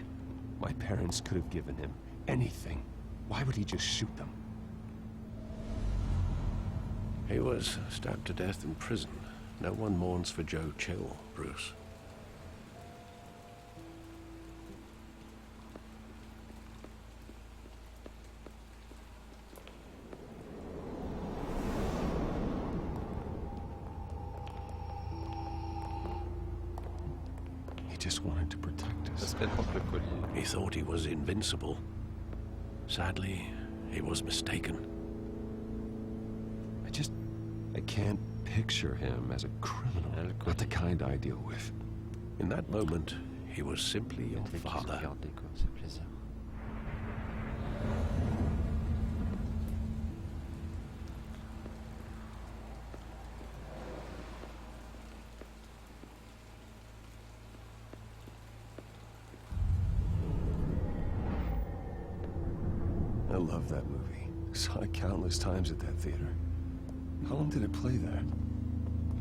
My parents could have given him anything. Why would he just shoot them? He was stabbed to death in prison. No one mourns for Joe Chill, Bruce. He just wanted to protect us. He thought he was invincible. Sadly, he was mistaken. I can't picture him as a criminal. Not the kind I deal with. In that moment, he was simply your father. I love that movie. Saw it countless times at that theater. How long did it play there?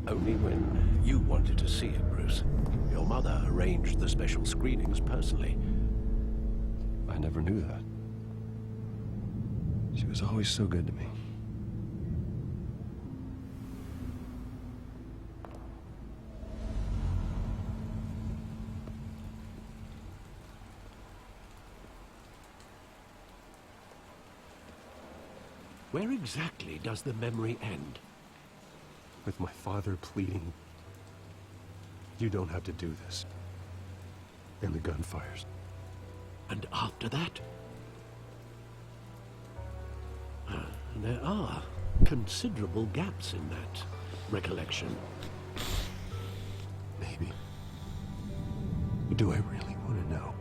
Only when you wanted to see it, Bruce. Your mother arranged the special screenings personally. I never knew that. She was always so good to me. Where exactly does the memory end? With my father pleading, "You don't have to do this." And the gunfires. And after that? There are considerable gaps in that recollection. Maybe. But do I really want to know?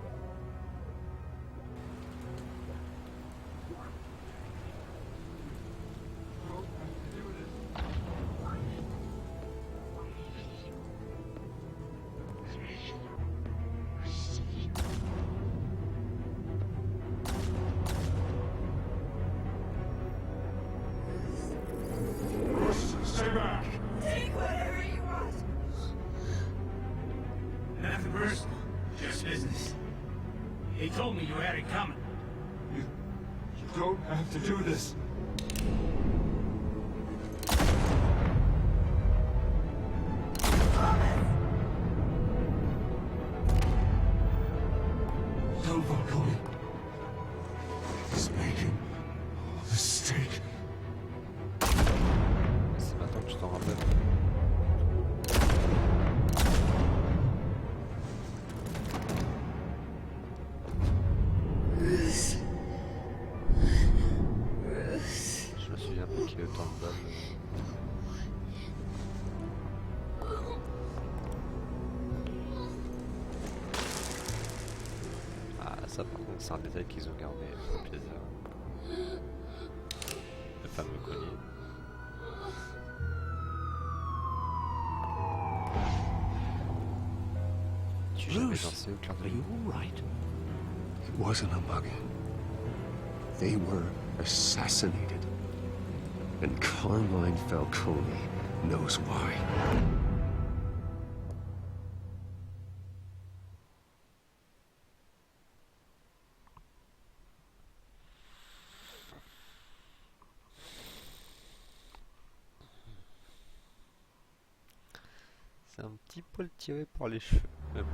Stay back! Take whatever you want. Nothing personal, just business. He told me you had it coming. You don't have to do this. Tell Falcone. He's making a mistake. C'est maintenant que je t'en rappelle. Je me souviens pas qu'il y a autant de balles. Ah, ça par contre c'est un détail qu'ils ont gardé, ça fait plaisir. Le fameux collier. Bruce, are you all right? It wasn't a mug. They were assassinated. And Carmine Falcone knows why. C'est un petit poil tiré par les cheveux. Mais bon.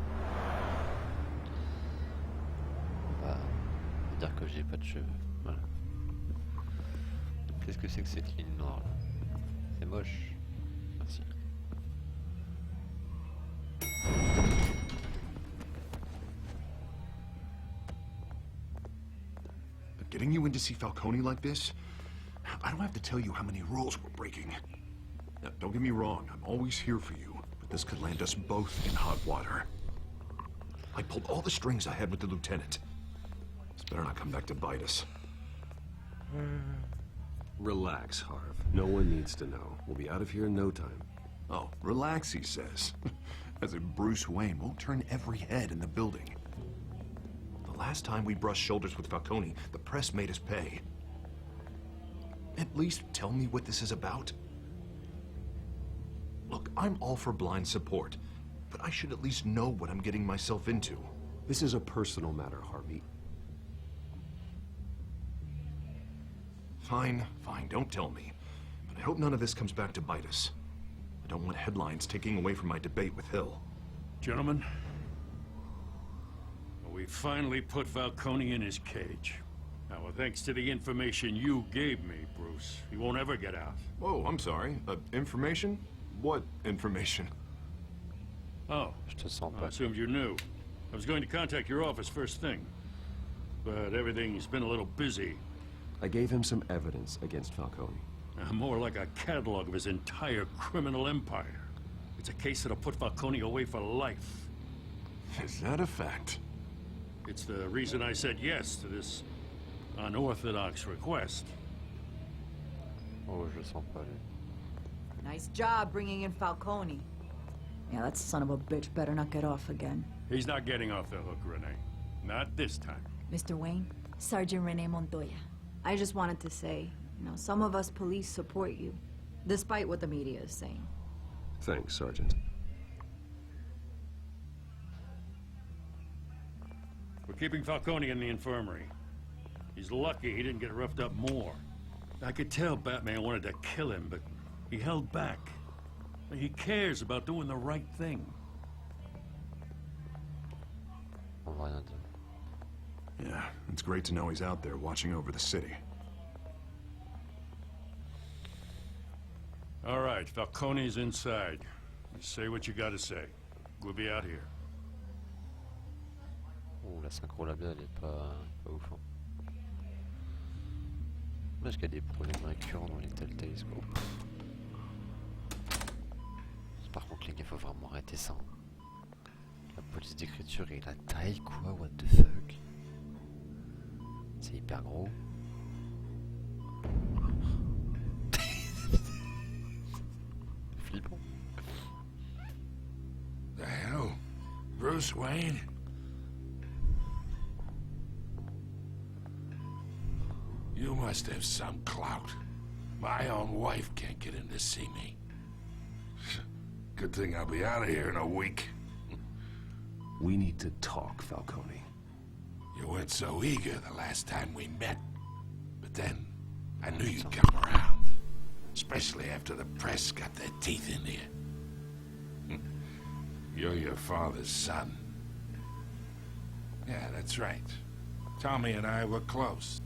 Bah, on va dire que j'ai pas de cheveux. Voilà. Qu'est-ce que c'est que cette ligne noire là? C'est moche. Merci. But getting you in to see Falcone like this, I don't have to tell you how many rules we're breaking. Now, don't get me wrong, I'm always here for you, but this could land us both in hot water. I pulled all the strings I had with the lieutenant. This better not come back to bite us. Relax, Harv. No one needs to know. We'll be out of here in no time. Oh, relax, he says. As if Bruce Wayne won't turn every head in the building. The last time we brushed shoulders with Falcone, the press made us pay. At least tell me what this is about. Look, I'm all for blind support, but I should at least know what I'm getting myself into. This is a personal matter, Harvey. Fine, don't tell me. But I hope none of this comes back to bite us. I don't want headlines taking away from my debate with Hill. Gentlemen, we finally put Falcone in his cage. Now, thanks to the information you gave me, Bruce, he won't ever get out. Whoa, I'm sorry. Information? What information? Oh, I assumed you knew. I was going to contact your office first thing, but everything's been a little busy. I gave him some evidence against Falcone. More like a catalog of his entire criminal empire. It's a case that'll put Falcone away for life. Is that a fact? It's the reason I said yes to this unorthodox request. Oh, je sens pas lui. Nice job bringing in Falcone. Yeah, that son of a bitch better not get off again. He's not getting off the hook, Renee. Not this time. Mr. Wayne, Sergeant Renee Montoya. I just wanted to say, some of us police support you, despite what the media is saying. Thanks, Sergeant. We're keeping Falcone in the infirmary. He's lucky he didn't get roughed up more. I could tell Batman wanted to kill him, but he held back. He cares about doing the right thing. Yeah, it's great to know he's out there watching over the city. All right, Falcone's inside. You say what you gotta say. We'll be out here. Oh, la synchro là-bas, elle est pas ouf. Hein. Est-ce qu'il y a des problèmes récurrents dans les Telltale Scope? Par contre, les gars, faut vraiment arrêter ça. La police d'écriture et la taille, quoi, what the fuck? C'est hyper gros. Flippant. The hell? Bruce Wayne? You must have some clout. My own wife can't get in to see me. Good thing I'll be out of here in a week. We need to talk, Falcone. You weren't so eager the last time we met. But then, I knew you'd come around. Especially after the press got their teeth into you. You're your father's son. Yeah, that's right. Tommy and I were close.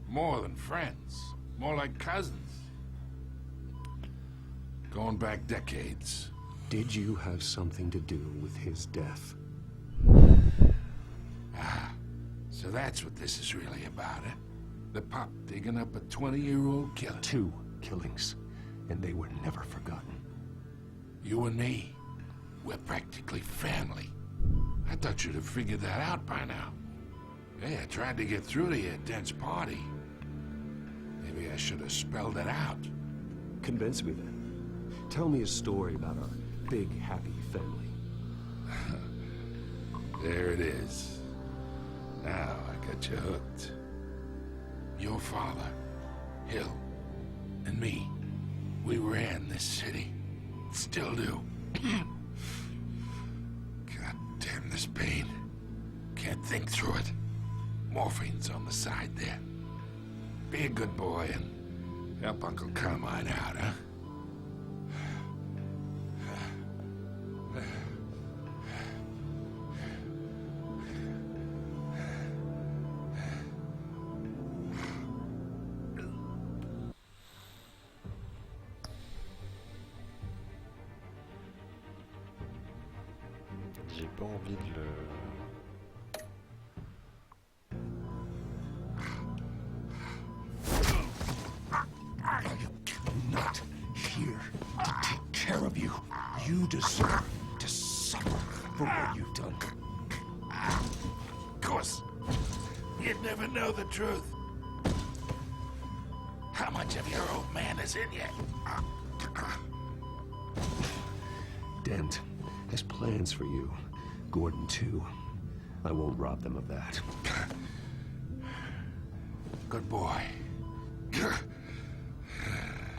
More than friends. More like cousins. Going back decades. Did you have something to do with his death? Ah, so that's what this is really about, eh? The pop digging up a 20-year-old killer. 2 killings, and they were never forgotten. You and me, we're practically family. I thought you'd have figured that out by now. Yeah, I tried to get through to your dense party. Maybe I should have spelled it out. Convince me then. Tell me a story about our big, happy family. There it is. Now I got you hooked. Your father, Hill, and me, we ran this city. Still do. God damn this pain. Can't think through it. Morphine's on the side there. Be a good boy and help Uncle Carmine out, huh? J'ai pas envie de le... I'm not here to take care of you. You deserve to suffer for what you've done. Of course. You'd never know the truth. How much of your old man is in you? Dent has plans for you. Gordon, too. I won't rob them of that. Good boy.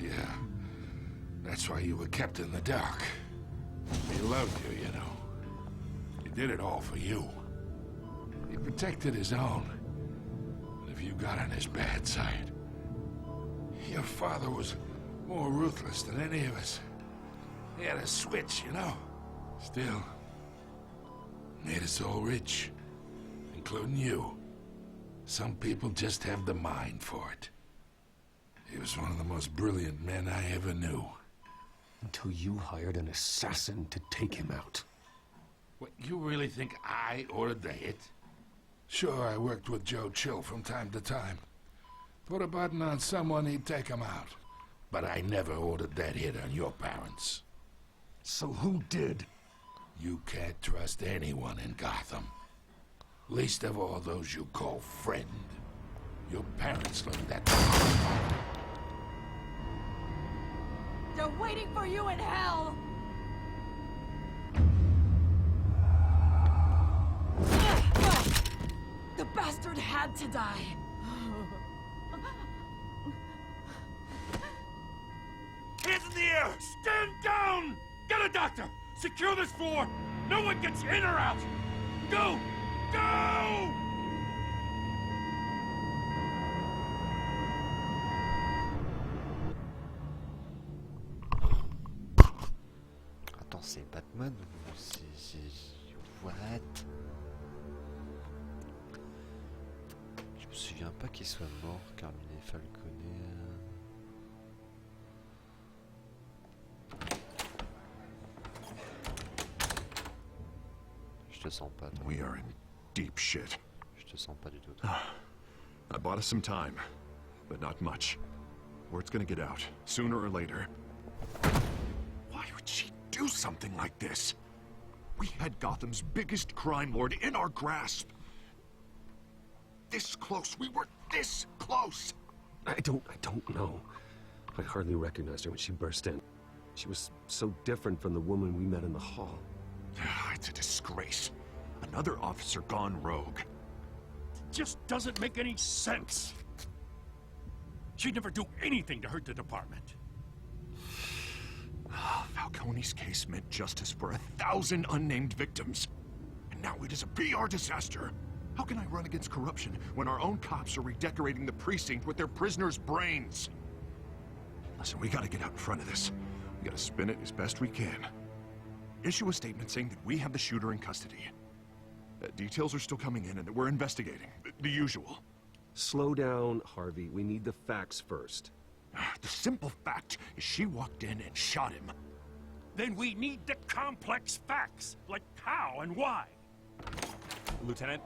Yeah. That's why you were kept in the dark. He loved you, you know. He did it all for you. He protected his own. And if you got on his bad side, your father was more ruthless than any of us. He had a switch, you know. Still, made us all rich, including you. Some people just have the mind for it. He was one of the most brilliant men I ever knew. Until you hired an assassin to take him out. What, you really think I ordered the hit? Sure, I worked with Joe Chill from time to time. Put a button on someone, he'd take him out. But I never ordered that hit on your parents. So who did? You can't trust anyone in Gotham. Least of all those you call friend. Your parents learned that. They're waiting for you in hell! The bastard had to die. Hands in the air! Stand down! Get a doctor! Secure this floor! No one gets in or out! Go! Go! Attends, c'est Batman ou c'est... What? Je me souviens pas qu'il soit mort, Carmine Falcone. Je te sens pas, toi. We are in deep shit. Je te sens pas du tout, toi. I bought us some time, but not much. Word's gonna get out, sooner or later. Why would she do something like this? We had Gotham's biggest crime lord in our grasp. This close. We were this close. I don't know. I hardly recognized her when she burst in. She was so different from the woman we met in the hall. It's a disgrace. Another officer gone rogue. Just doesn't make any sense. She'd never do anything to hurt the department. Falcone's case meant justice for 1,000 unnamed victims. And now it is a PR disaster. How can I run against corruption when our own cops are redecorating the precinct with their prisoners' brains? Listen, we gotta get out in front of this. We gotta spin it as best we can. Issue a statement saying that we have the shooter in custody. Details are still coming in and that we're investigating. The usual. Slow down, Harvey. We need the facts first. The simple fact is she walked in and shot him. Then we need the complex facts, like how and why. Lieutenant,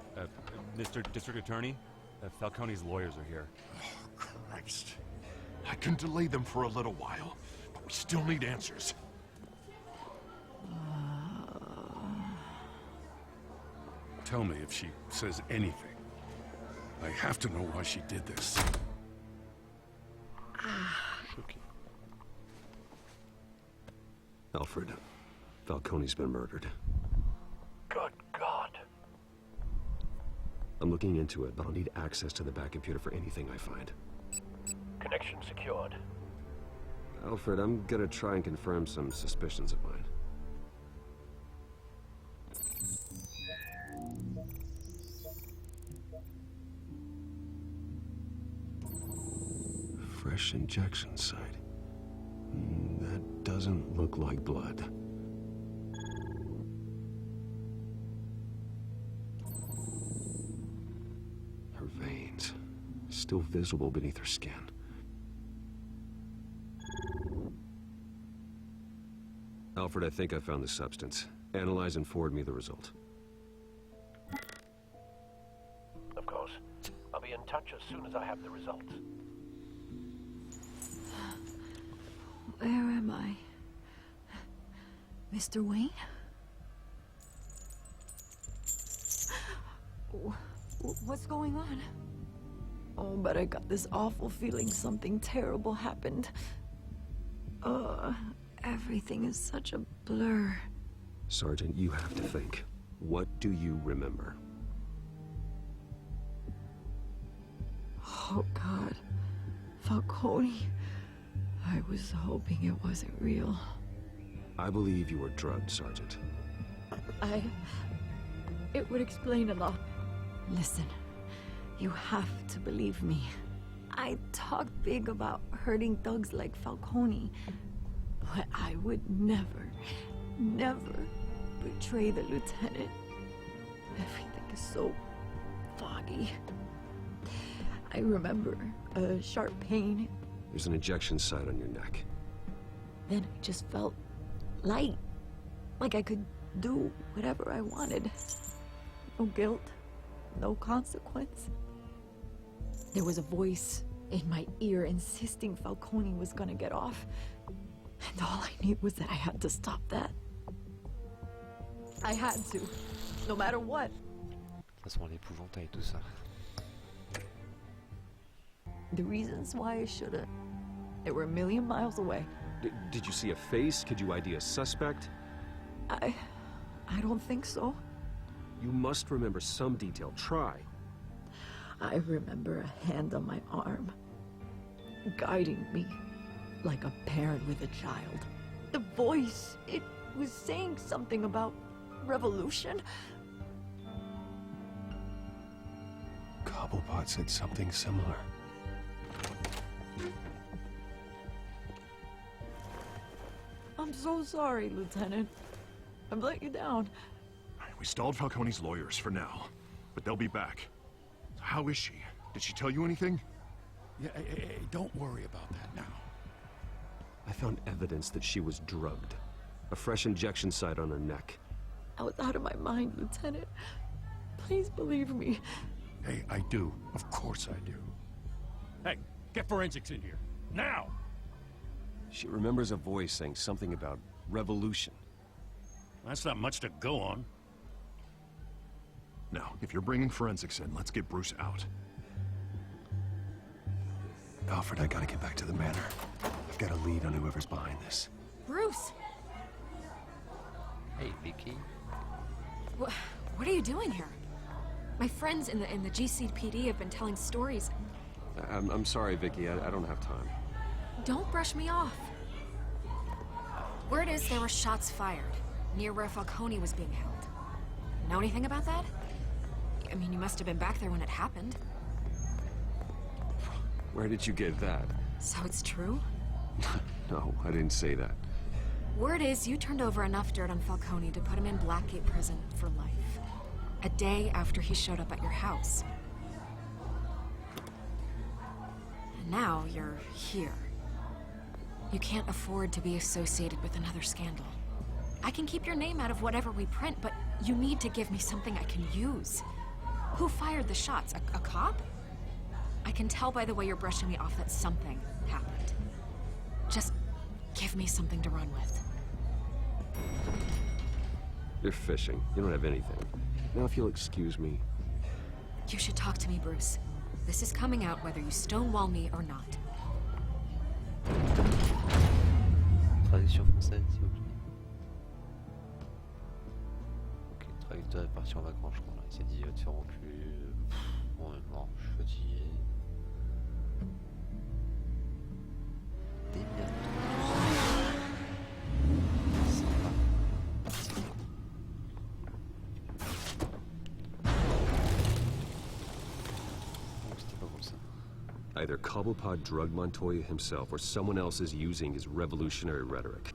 Mr. District Attorney, Falcone's lawyers are here. Oh, Christ. I can delay them for a little while, but we still need answers. Tell me if she says anything. I have to know why she did this. Choqué. Alfred, Falcone's been murdered. Good God. I'm looking into it, but I'll need access to the back computer for anything I find. Connection secured. Alfred, I'm gonna try and confirm some suspicions of mine. Fresh injection site. That doesn't look like blood. Her veins, still visible beneath her skin. Alfred, I think I found the substance. Analyze and forward me the result. Of course. I'll be in touch as soon as I have the results. Where am I? Mr. Wayne? What's going on? Oh, but I got this awful feeling something terrible happened. Everything is such a blur. Sergeant, you have to think. What do you remember? Oh, God. Falcone. I was hoping it wasn't real. I believe you were drugged, Sergeant. It would explain a lot. Listen, you have to believe me. I talked big about hurting thugs like Falcone, but I would never, never betray the lieutenant. Everything is so foggy. I remember a sharp pain. There's an injection site on your neck. Then I just felt light. Like I could do whatever I wanted. No guilt, no consequence. There was a voice in my ear insisting Falcone was gonna get off. And all I knew was that I had to stop that. I had to, no matter what. Ça sent l'épouvantail tout ça. The reasons why I shouldn't, they were a million miles away. Did you see a face? Could you ID a suspect? I don't think so. You must remember some detail. Try. I remember a hand on my arm, guiding me like a parent with a child. The voice, it was saying something about revolution. Cobblepot said something similar. I'm so sorry, Lieutenant. I've let you down. We stalled Falcone's lawyers for now, but they'll be back. How is she? Did she tell you anything? Yeah, hey, don't worry about that now. I found evidence that she was drugged. A fresh injection site on her neck. I was out of my mind, Lieutenant. Please believe me. Hey, I do. Of course I do. Hey, get forensics in here. Now! She remembers a voice saying something about revolution. That's not much to go on. Now, if you're bringing forensics in, let's get Bruce out. Alfred, I gotta get back to the manor. I've got a lead on whoever's behind this. Bruce! Hey, Vicky. What are you doing here? My friends in the GCPD have been telling stories. I'm sorry, Vicky. I don't have time. Don't brush me off. Word is there were shots fired near where Falcone was being held. Know anything about that? I mean, you must have been back there when it happened. Where did you get that? So it's true? No, I didn't say that. Word is you turned over enough dirt on Falcone to put him in Blackgate Prison for life. A day after he showed up at your house. And now you're here. You can't afford to be associated with another scandal. I can keep your name out of whatever we print, but you need to give me something I can use. Who fired the shots? A cop? I can tell by the way you're brushing me off that something happened. Just give me something to run with. You're fishing. You don't have anything. Now if you'll excuse me... You should talk to me, Bruce. This is coming out whether you stonewall me or not. Traduction française, s'il vous plaît. Ok, le traducteur est parti en vacances, je crois. Là. Il s'est dit, te faire enculer. Bon, non, je suis fatigué. Démerde-toi. Sympa. C'est bon. Oh, c'était pas comme ça. Either Cobblepot drugged Montoya himself, or someone else is using his revolutionary rhetoric.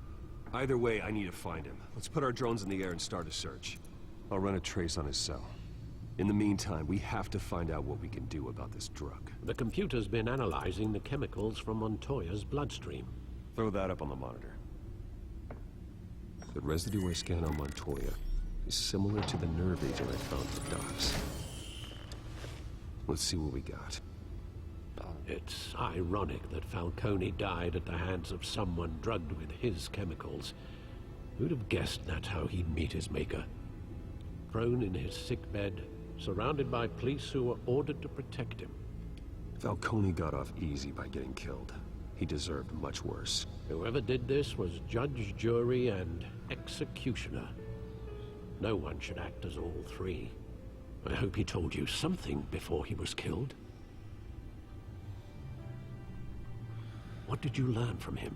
Either way, I need to find him. Let's put our drones in the air and start a search. I'll run a trace on his cell. In the meantime, we have to find out what we can do about this drug. The computer's been analyzing the chemicals from Montoya's bloodstream. Throw that up on the monitor. The residue I scan on Montoya is similar to the nerve agent I found for Docs. Let's see what we got. It's ironic that Falcone died at the hands of someone drugged with his chemicals. Who'd have guessed that's how he'd meet his maker? Prone in his sickbed, surrounded by police who were ordered to protect him. Falcone got off easy by getting killed. He deserved much worse. Whoever did this was judge, jury, and executioner. No one should act as all three. I hope he told you something before he was killed. What did you learn from him?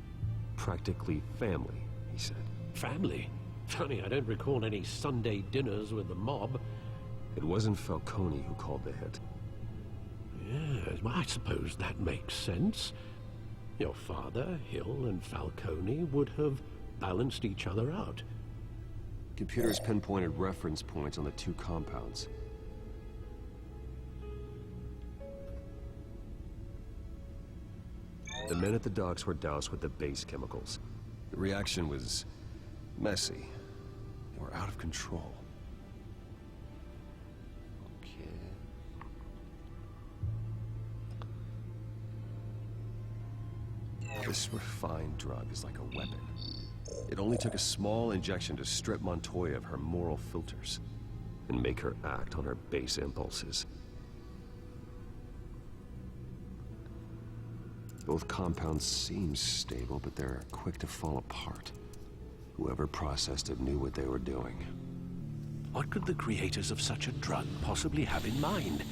Practically family, he said. Family? Funny, I don't recall any Sunday dinners with the mob. It wasn't Falcone who called the hit. Yes, well, I suppose that makes sense. Your father, Hill, and Falcone would have balanced each other out. Computers pinpointed reference points on the two compounds. The men at the docks were doused with the base chemicals. The reaction was messy. They were out of control. Okay. This refined drug is like a weapon. It only took a small injection to strip Montoya of her moral filters and make her act on her base impulses. Both compounds seem stable, but they're quick to fall apart. Whoever processed it knew what they were doing. What could the creators of such a drug possibly have in mind?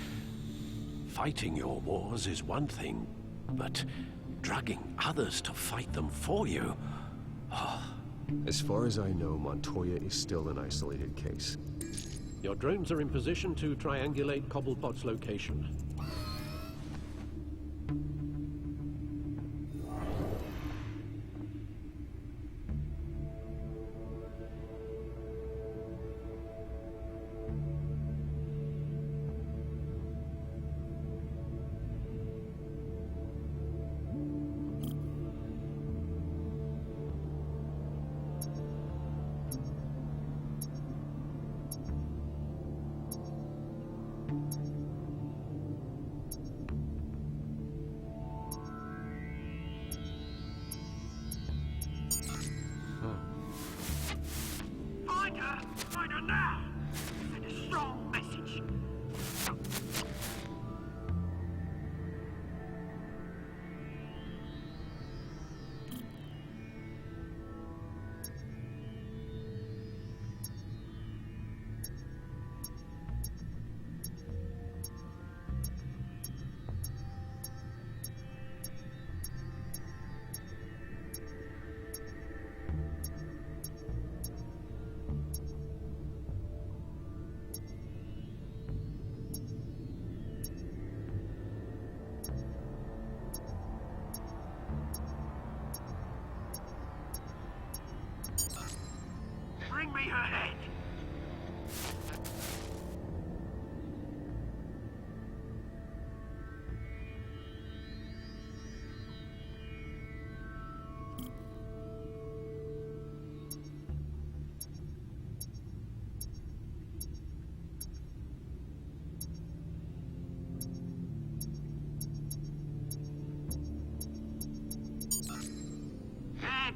Fighting your wars is one thing, but drugging others to fight them for you? Oh. As far as I know, Montoya is still an isolated case. Your drones are in position to triangulate Cobblepot's location.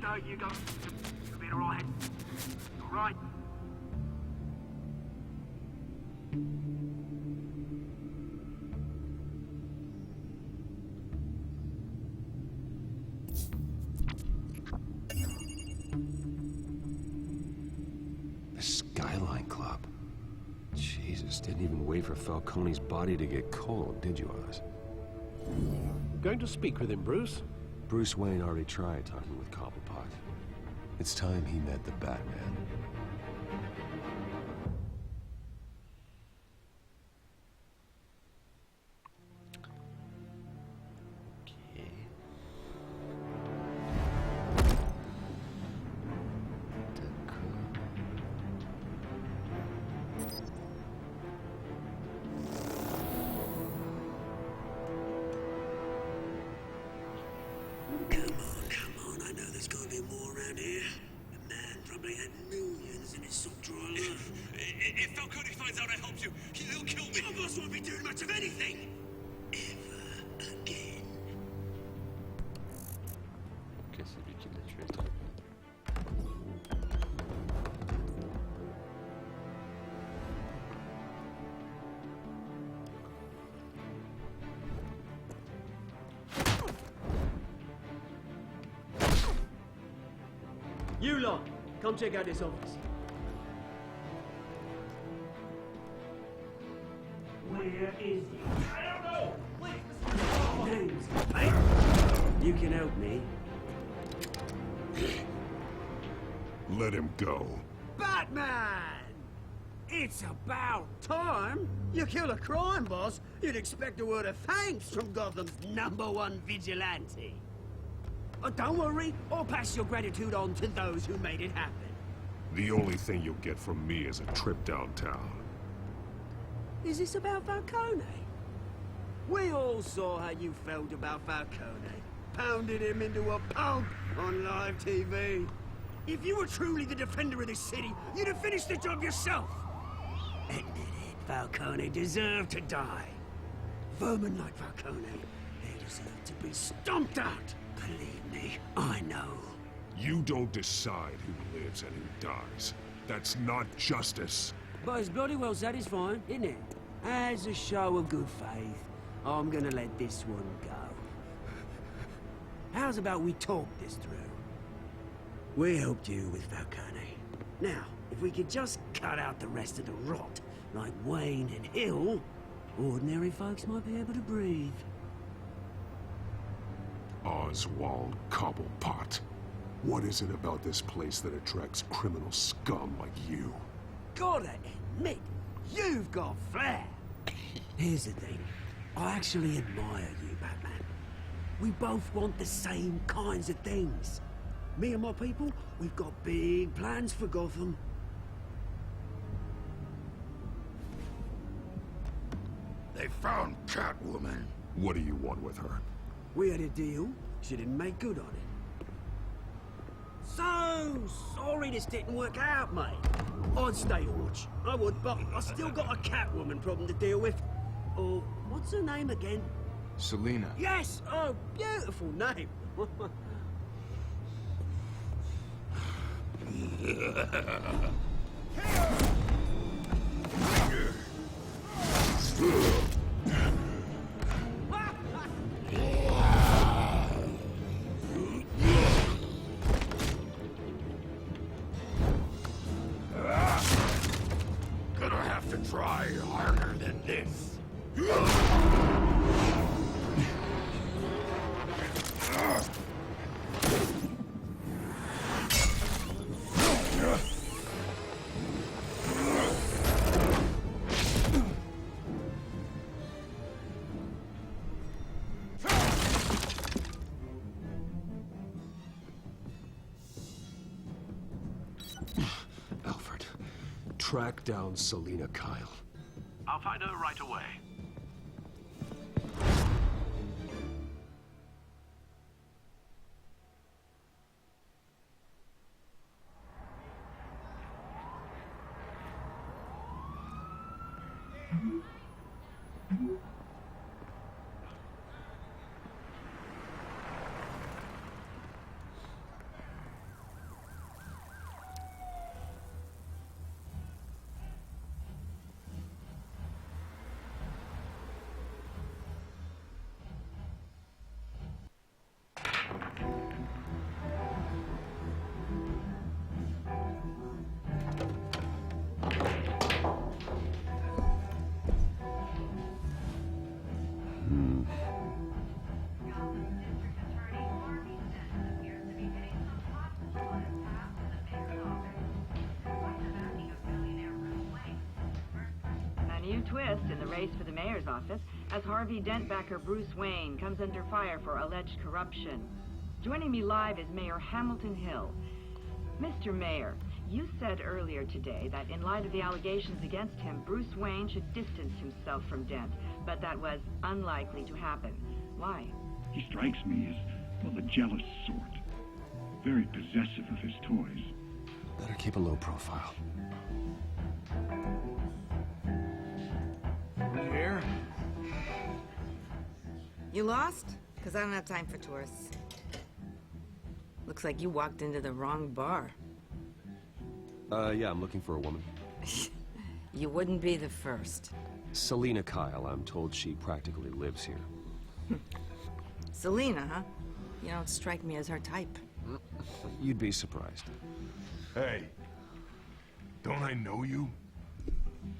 though, you go. You'll be alright. Alright. The Skyline Club. Jesus, didn't even wait for Falcone's body to get cold, did you, Oz? Going to speak with him, Bruce? Bruce Wayne already tried talking with Cobblepot. It's time he met the Batman. If Falcone finds out I helped you, he'll kill me. Your boss won't be doing much of anything. Ever again. Ok, c'est lui qui l'a tué, très bien. You lot, come check out this office. Where is he? I don't know! Please, names, mate. You can help me. Let him go. Batman! It's about time. You kill a crime boss, you'd expect a word of thanks from Gotham's #1 vigilante. Oh, don't worry, I'll pass your gratitude on to those who made it happen. The only thing you'll get from me is a trip downtown. Is this about Falcone? We all saw how you felt about Falcone. Pounded him into a pulp on live TV. If you were truly the defender of this city, you'd have finished the job yourself. Admit it, Falcone deserved to die. Vermin like Falcone, they deserve to be stomped out. Believe me, I know. You don't decide who lives and who dies. That's not justice. But it's bloody well satisfying, isn't it? As a show of good faith, I'm gonna let this one go. How's about we talk this through? We helped you with Falcone. Now, if we could just cut out the rest of the rot, like Wayne and Hill, ordinary folks might be able to breathe. Oswald Cobblepot. What is it about this place that attracts criminal scum like you? Gotta admit, you've got flair. Here's the thing. I actually admire you, Batman. We both want the same kinds of things. Me and my people, we've got big plans for Gotham. They found Catwoman. What do you want with her? We had a deal. She didn't make good on it. So sorry this didn't work out, mate. I'd stay watch. I would, but I still got a Catwoman problem to deal with. Oh, what's her name again? Selina. Yes! Oh, beautiful name. Gonna have to try harder than this. Alfred, track down Selina Kyle. I'll find her right away. twist in the race for the mayor's office as Harvey Dent backer Bruce Wayne comes under fire for alleged corruption. Joining me live is Mayor Hamilton Hill. Mr. Mayor, you said earlier today that in light of the allegations against him, Bruce Wayne should distance himself from Dent, but that was unlikely to happen. Why? He strikes me as, well, the jealous sort. Very possessive of his toys. Better keep a low profile. Over here? You lost? Because I don't have time for tourists. Looks like you walked into the wrong bar. Yeah, I'm looking for a woman. You wouldn't be the first. Selina Kyle, I'm told she practically lives here. Selina, huh? You don't strike me as her type. You'd be surprised. Hey, don't I know you?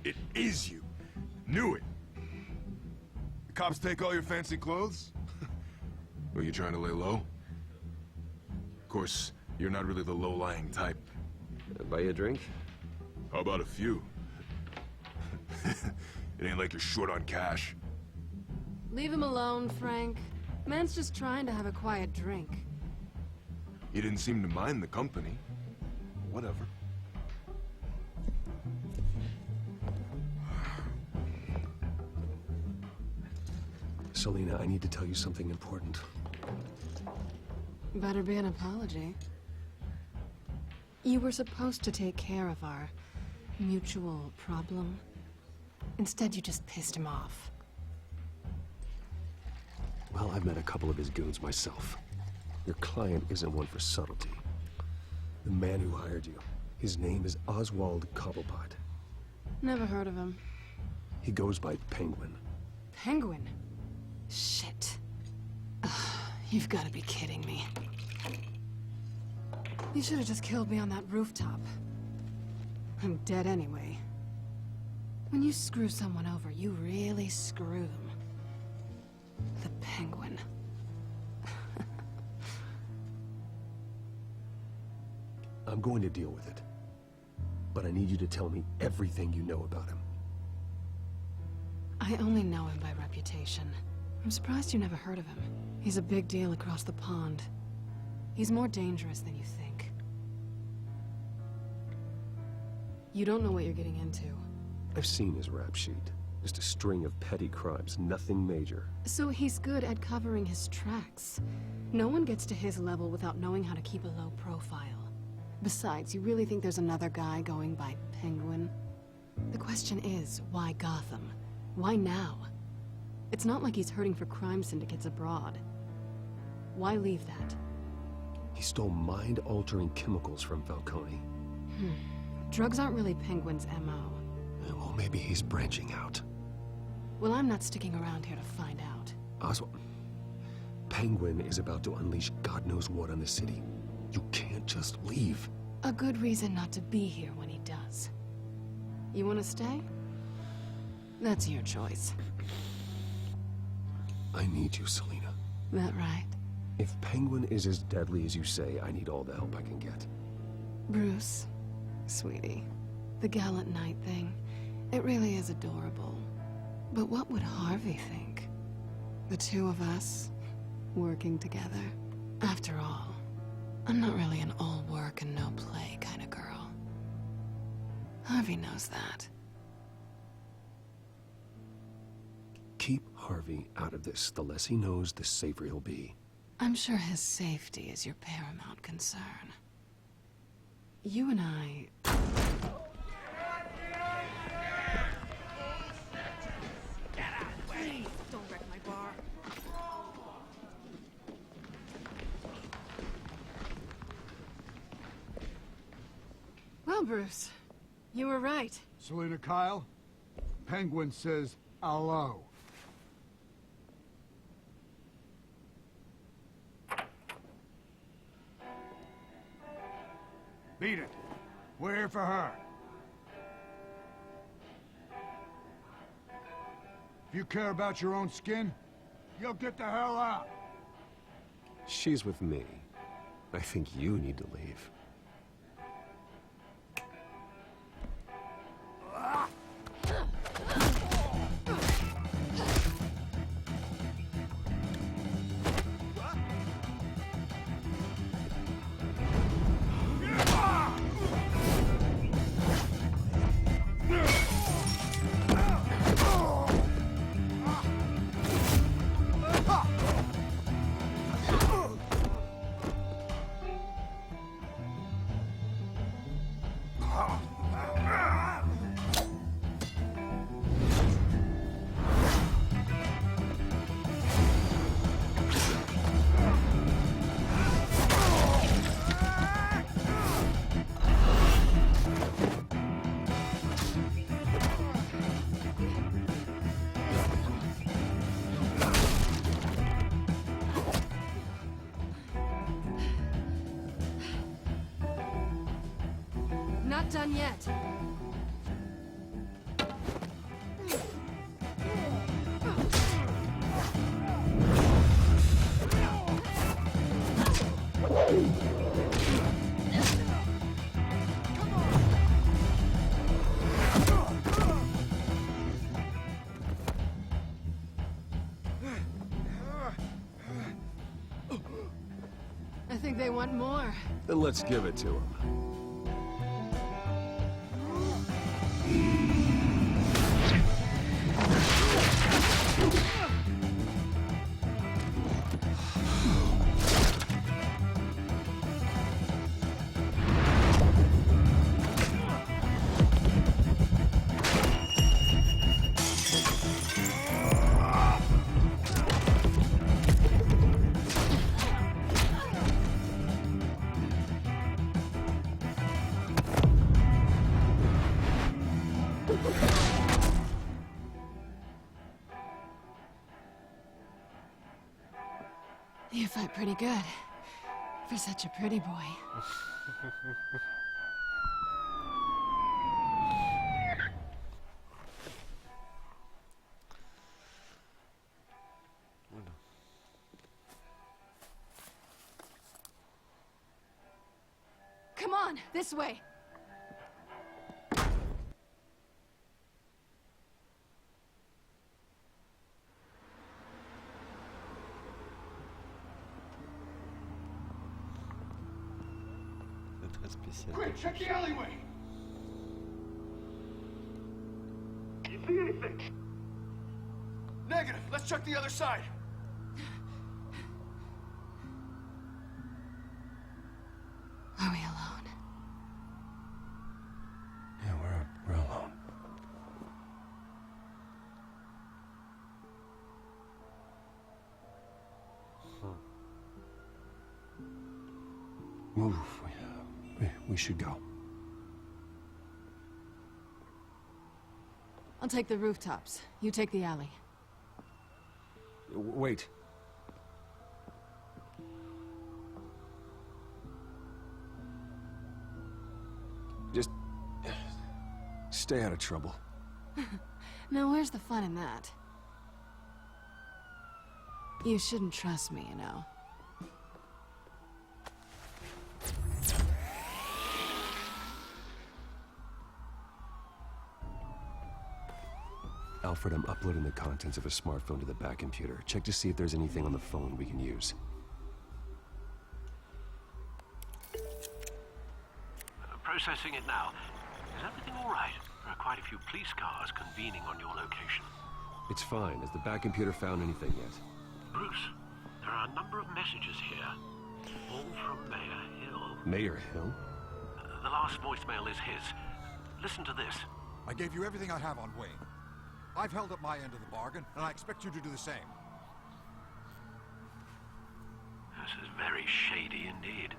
It is you. Knew it. The cops take all your fancy clothes? Were you trying to lay low? Of course, you're not really the low-lying type. Buy you a drink? How about a few? It ain't like you're short on cash. Leave him alone, Frank. Man's just trying to have a quiet drink. You didn't seem to mind the company. Whatever. Selina, I need to tell you something important. Better be an apology. You were supposed to take care of our mutual problem. Instead, you just pissed him off. Well, I've met a couple of his goons myself. Your client isn't one for subtlety. The man who hired you, his name is Oswald Cobblepot. Never heard of him. He goes by Penguin. Penguin? Shit. Ugh, you've got to be kidding me. You should have just killed me on that rooftop. I'm dead anyway. When you screw someone over, you really screw them. The Penguin. I'm going to deal with it. But I need you to tell me everything you know about him. I only know him by reputation. I'm surprised you never heard of him. He's a big deal across the pond. He's more dangerous than you think. You don't know what you're getting into. I've seen his rap sheet. Just a string of petty crimes, nothing major. So he's good at covering his tracks. No one gets to his level without knowing how to keep a low profile. Besides, you really think there's another guy going by Penguin? The question is, why Gotham? Why now? It's not like he's hurting for crime syndicates abroad. Why leave that? He stole mind-altering chemicals from Falcone. Drugs aren't really Penguin's MO. Well, maybe he's branching out. Well, I'm not sticking around here to find out. Oswald, Penguin is about to unleash God knows what on the city. You can't just leave. A good reason not to be here when he does. You want to stay? That's your choice. I need you, Selina. That right? If Penguin is as deadly as you say, I need all the help I can get. Bruce, sweetie, the gallant knight thing, it really is adorable. But what would Harvey think? The two of us, working together? After all, I'm not really an all work and no play kind of girl. Harvey knows that. Keep Harvey out of this. The less he knows, the safer he'll be. I'm sure his safety is your paramount concern. You and I... Please, don't wreck my bar. Well, Bruce, you were right. Selina Kyle, Penguin says hello. Beat it. We're here for her. If you care about your own skin, you'll get the hell out. She's with me. I think you need to leave. not done yet. I think they want more. Then let's give it to him. You fight pretty good. For such a pretty boy. Come on, this way. Quick, check the alleyway! You see anything? Negative. Let's check the other side. Are we alone? Yeah, we're alone. Move. We should go. I'll take the rooftops. You take the alley. Wait. Just stay out of trouble. Now, where's the fun in that? You shouldn't trust me, you know. Alfred, I'm uploading the contents of a smartphone to the back computer. Check to see if there's anything on the phone we can use. Processing it now. Is everything all right? There are quite a few police cars convening on your location. It's fine. Has the back computer found anything yet? Bruce, there are a number of messages here. All from Mayor Hill. Mayor Hill? The last voicemail is his. Listen to this. I gave you everything I have on Wayne. I've held up my end of the bargain, and I expect you to do the same. This is very shady indeed.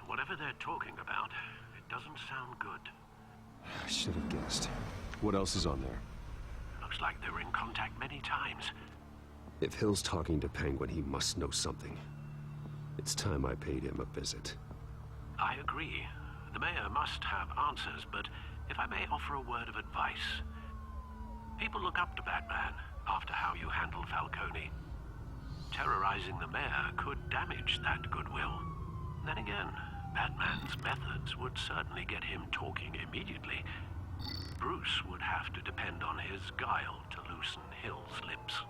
Whatever they're talking about, it doesn't sound good. I should have guessed. What else is on there? Looks like they were in contact many times. If Hill's talking to Penguin, he must know something. It's time I paid him a visit. I agree. The mayor must have answers, but if I may offer a word of advice. People look up to Batman after how you handled Falcone. Terrorizing the mayor could damage that goodwill. Then again, Batman's methods would certainly get him talking immediately. Bruce would have to depend on his guile to loosen Hill's lips.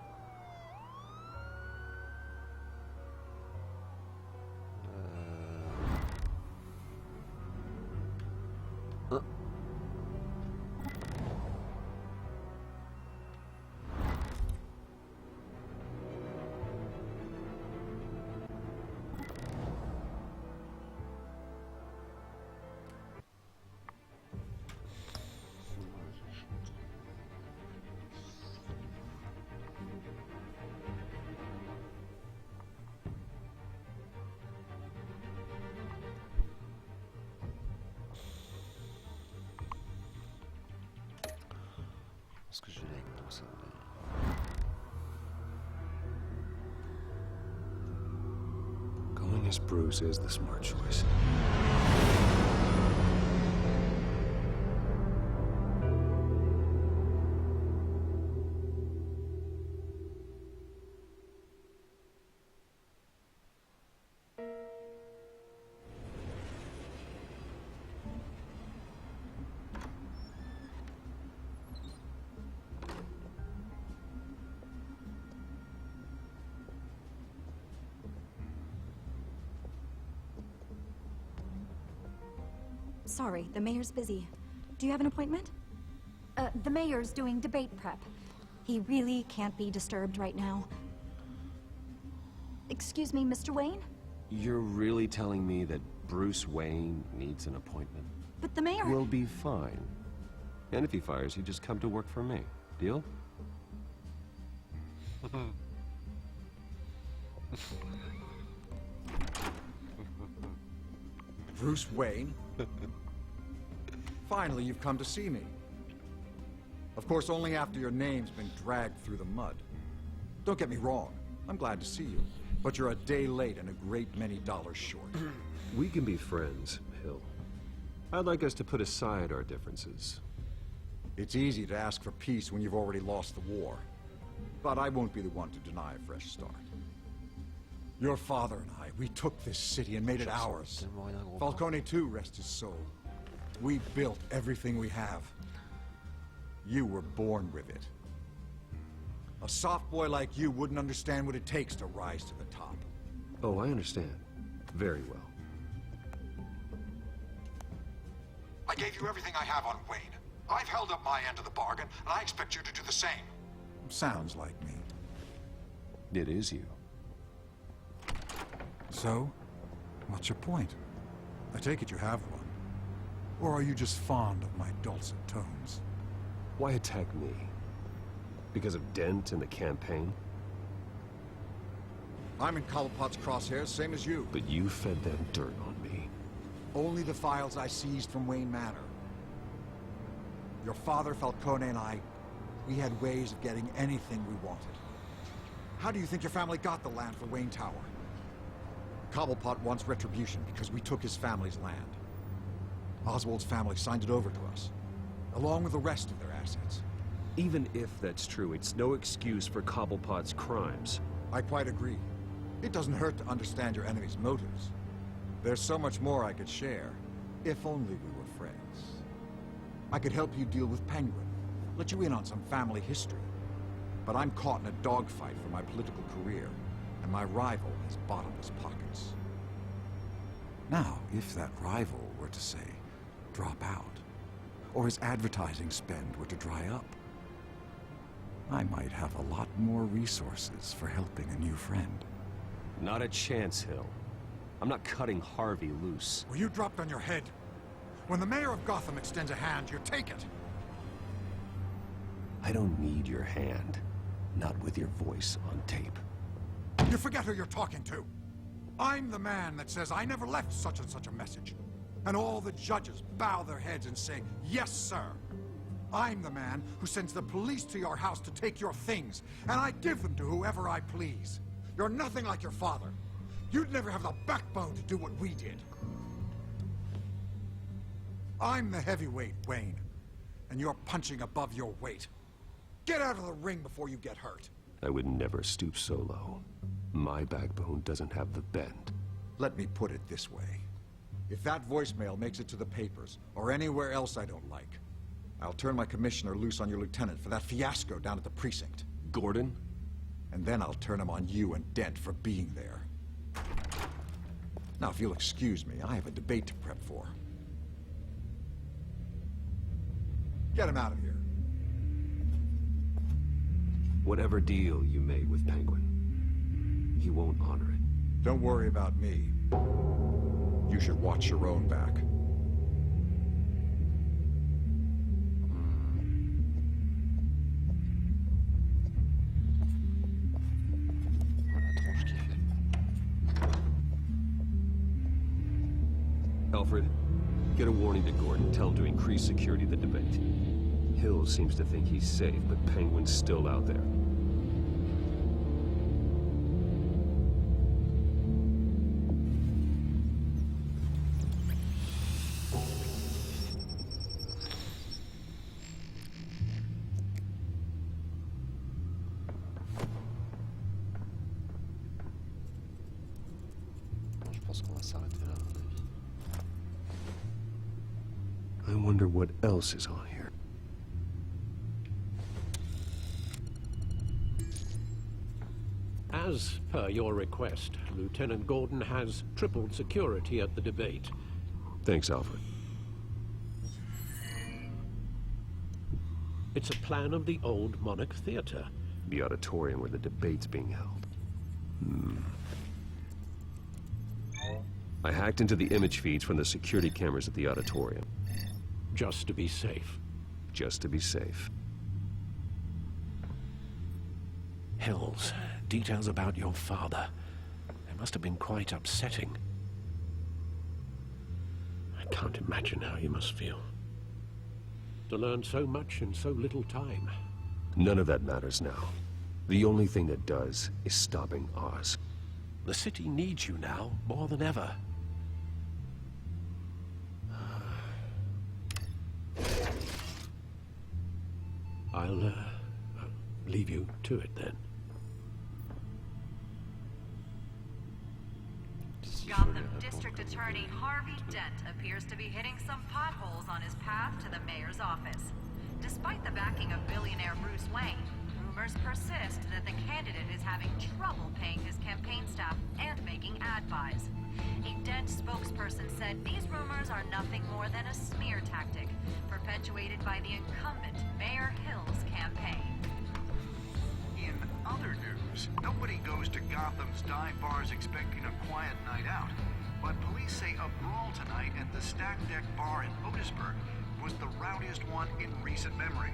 Est-ce que je l'ai avec tout ça? Going as Bruce is the smart choice. sorry. The mayor's busy. Do you have an appointment? The mayor's doing debate prep. He really can't be disturbed right now. Excuse me, Mr. Wayne? You're really telling me that Bruce Wayne needs an appointment? But the mayor... We'll be fine. And if he fires you, just come to work for me. Deal? Bruce Wayne? Finally, you've come to see me. Of course, only after your name's been dragged through the mud. Don't get me wrong, I'm glad to see you. But you're a day late and a great many dollars short. We can be friends, Hill. I'd like us to put aside our differences. It's easy to ask for peace when you've already lost the war. But I won't be the one to deny a fresh start. Your father and I, we took this city and made it ours. Falcone too, rest his soul. We built everything we have. You were born with it. A soft boy like you wouldn't understand what it takes to rise to the top. Oh, I understand. Very well. I gave you everything I have on Wayne. I've held up my end of the bargain, and I expect you to do the same. Sounds like me. It is you. So, what's your point? I take it you have one. Or are you just fond of my dulcet tones? Why attack me? Because of Dent and the campaign? I'm in Cobblepot's crosshairs, same as you. But you fed them dirt on me. Only the files I seized from Wayne Manor. Your father, Falcone, and I, we had ways of getting anything we wanted. How do you think your family got the land for Wayne Tower? Cobblepot wants retribution because we took his family's land. Oswald's family signed it over to us, along with the rest of their assets. Even if that's true, it's no excuse for Cobblepot's crimes. I quite agree. It doesn't hurt to understand your enemy's motives. There's so much more I could share, if only we were friends. I could help you deal with Penguin, let you in on some family history. But I'm caught in a dogfight for my political career, and my rival has bottomless pockets. Now, if that rival were to say, drop out, or his advertising spend were to dry up, I might have a lot more resources for helping a new friend. Not a chance, Hill. I'm not cutting Harvey loose. Well, you dropped on your head. When the mayor of Gotham extends a hand, you take it. I don't need your hand. Not with your voice on tape. You forget who you're talking to. I'm the man that says I never left such and such a message. And all the judges bow their heads and say, yes, sir. I'm the man who sends the police to your house to take your things, and I give them to whoever I please. You're nothing like your father. You'd never have the backbone to do what we did. I'm the heavyweight, Wayne, and you're punching above your weight. Get out of the ring before you get hurt. I would never stoop so low. My backbone doesn't have the bend. Let me put it this way. If that voicemail makes it to the papers, or anywhere else I don't like, I'll turn my commissioner loose on your lieutenant for that fiasco down at the precinct. Gordon? And then I'll turn him on you and Dent for being there. Now, if you'll excuse me, I have a debate to prep for. Get him out of here. Whatever deal you made with Penguin, he won't honor it. Don't worry about me. You should watch your own back. Alfred, get a warning to Gordon. Tell him to increase security at the debate. Hill seems to think he's safe, but Penguin's still out there. Je pense qu'on va s'arrêter là, à mon avis. I wonder what else is on here. As per your request, Lieutenant Gordon has tripled security at the debate. Thanks, Alfred. It's a plan of the old Monarch Theater. The auditorium where the debate's being held. I hacked into the image feeds from the security cameras at the auditorium. Just to be safe. Just to be safe. Hills, details about your father. They must have been quite upsetting. I can't imagine how you must feel. To learn so much in so little time. None of that matters now. The only thing that does is stopping Oz. The city needs you now, more than ever. I'll leave you to it then. Gotham District Attorney Harvey Dent appears to be hitting some potholes on his path to the mayor's office. Despite the backing of billionaire Bruce Wayne, rumors persist that the candidate is having trouble paying his campaign staff and making ad buys. A Dent spokesperson said these rumors are nothing more than a smear tactic, perpetuated by the incumbent Mayor Hill's campaign. In other news, nobody goes to Gotham's dive bars expecting a quiet night out. But police say a brawl tonight at the Stack Deck Bar in Otisburg was the rowdiest one in recent memory.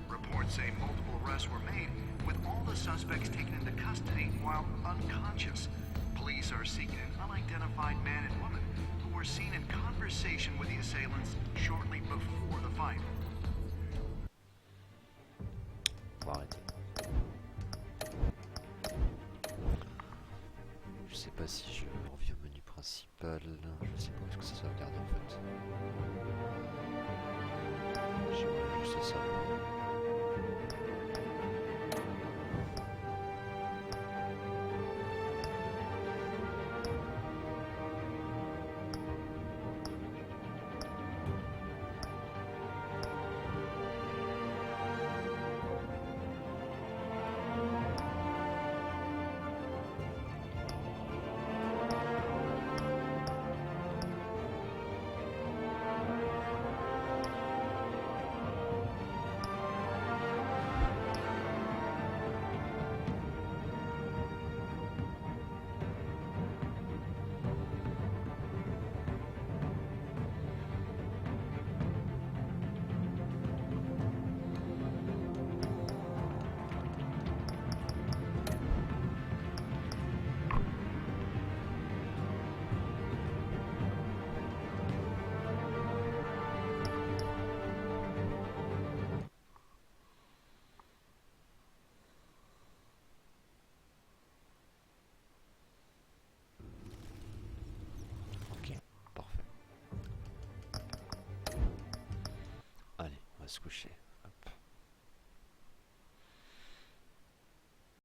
Reports say multiple arrests were made, with all the suspects taken into custody while unconscious. Police are seeking an unidentified man and woman who were seen in conversation with the assailants shortly before the fight. Right. Je sais pas si je reviens au menu principal, je sais pas où est-ce que ça sauvegarde en fait. J'aimerais juste ça. Se coucher.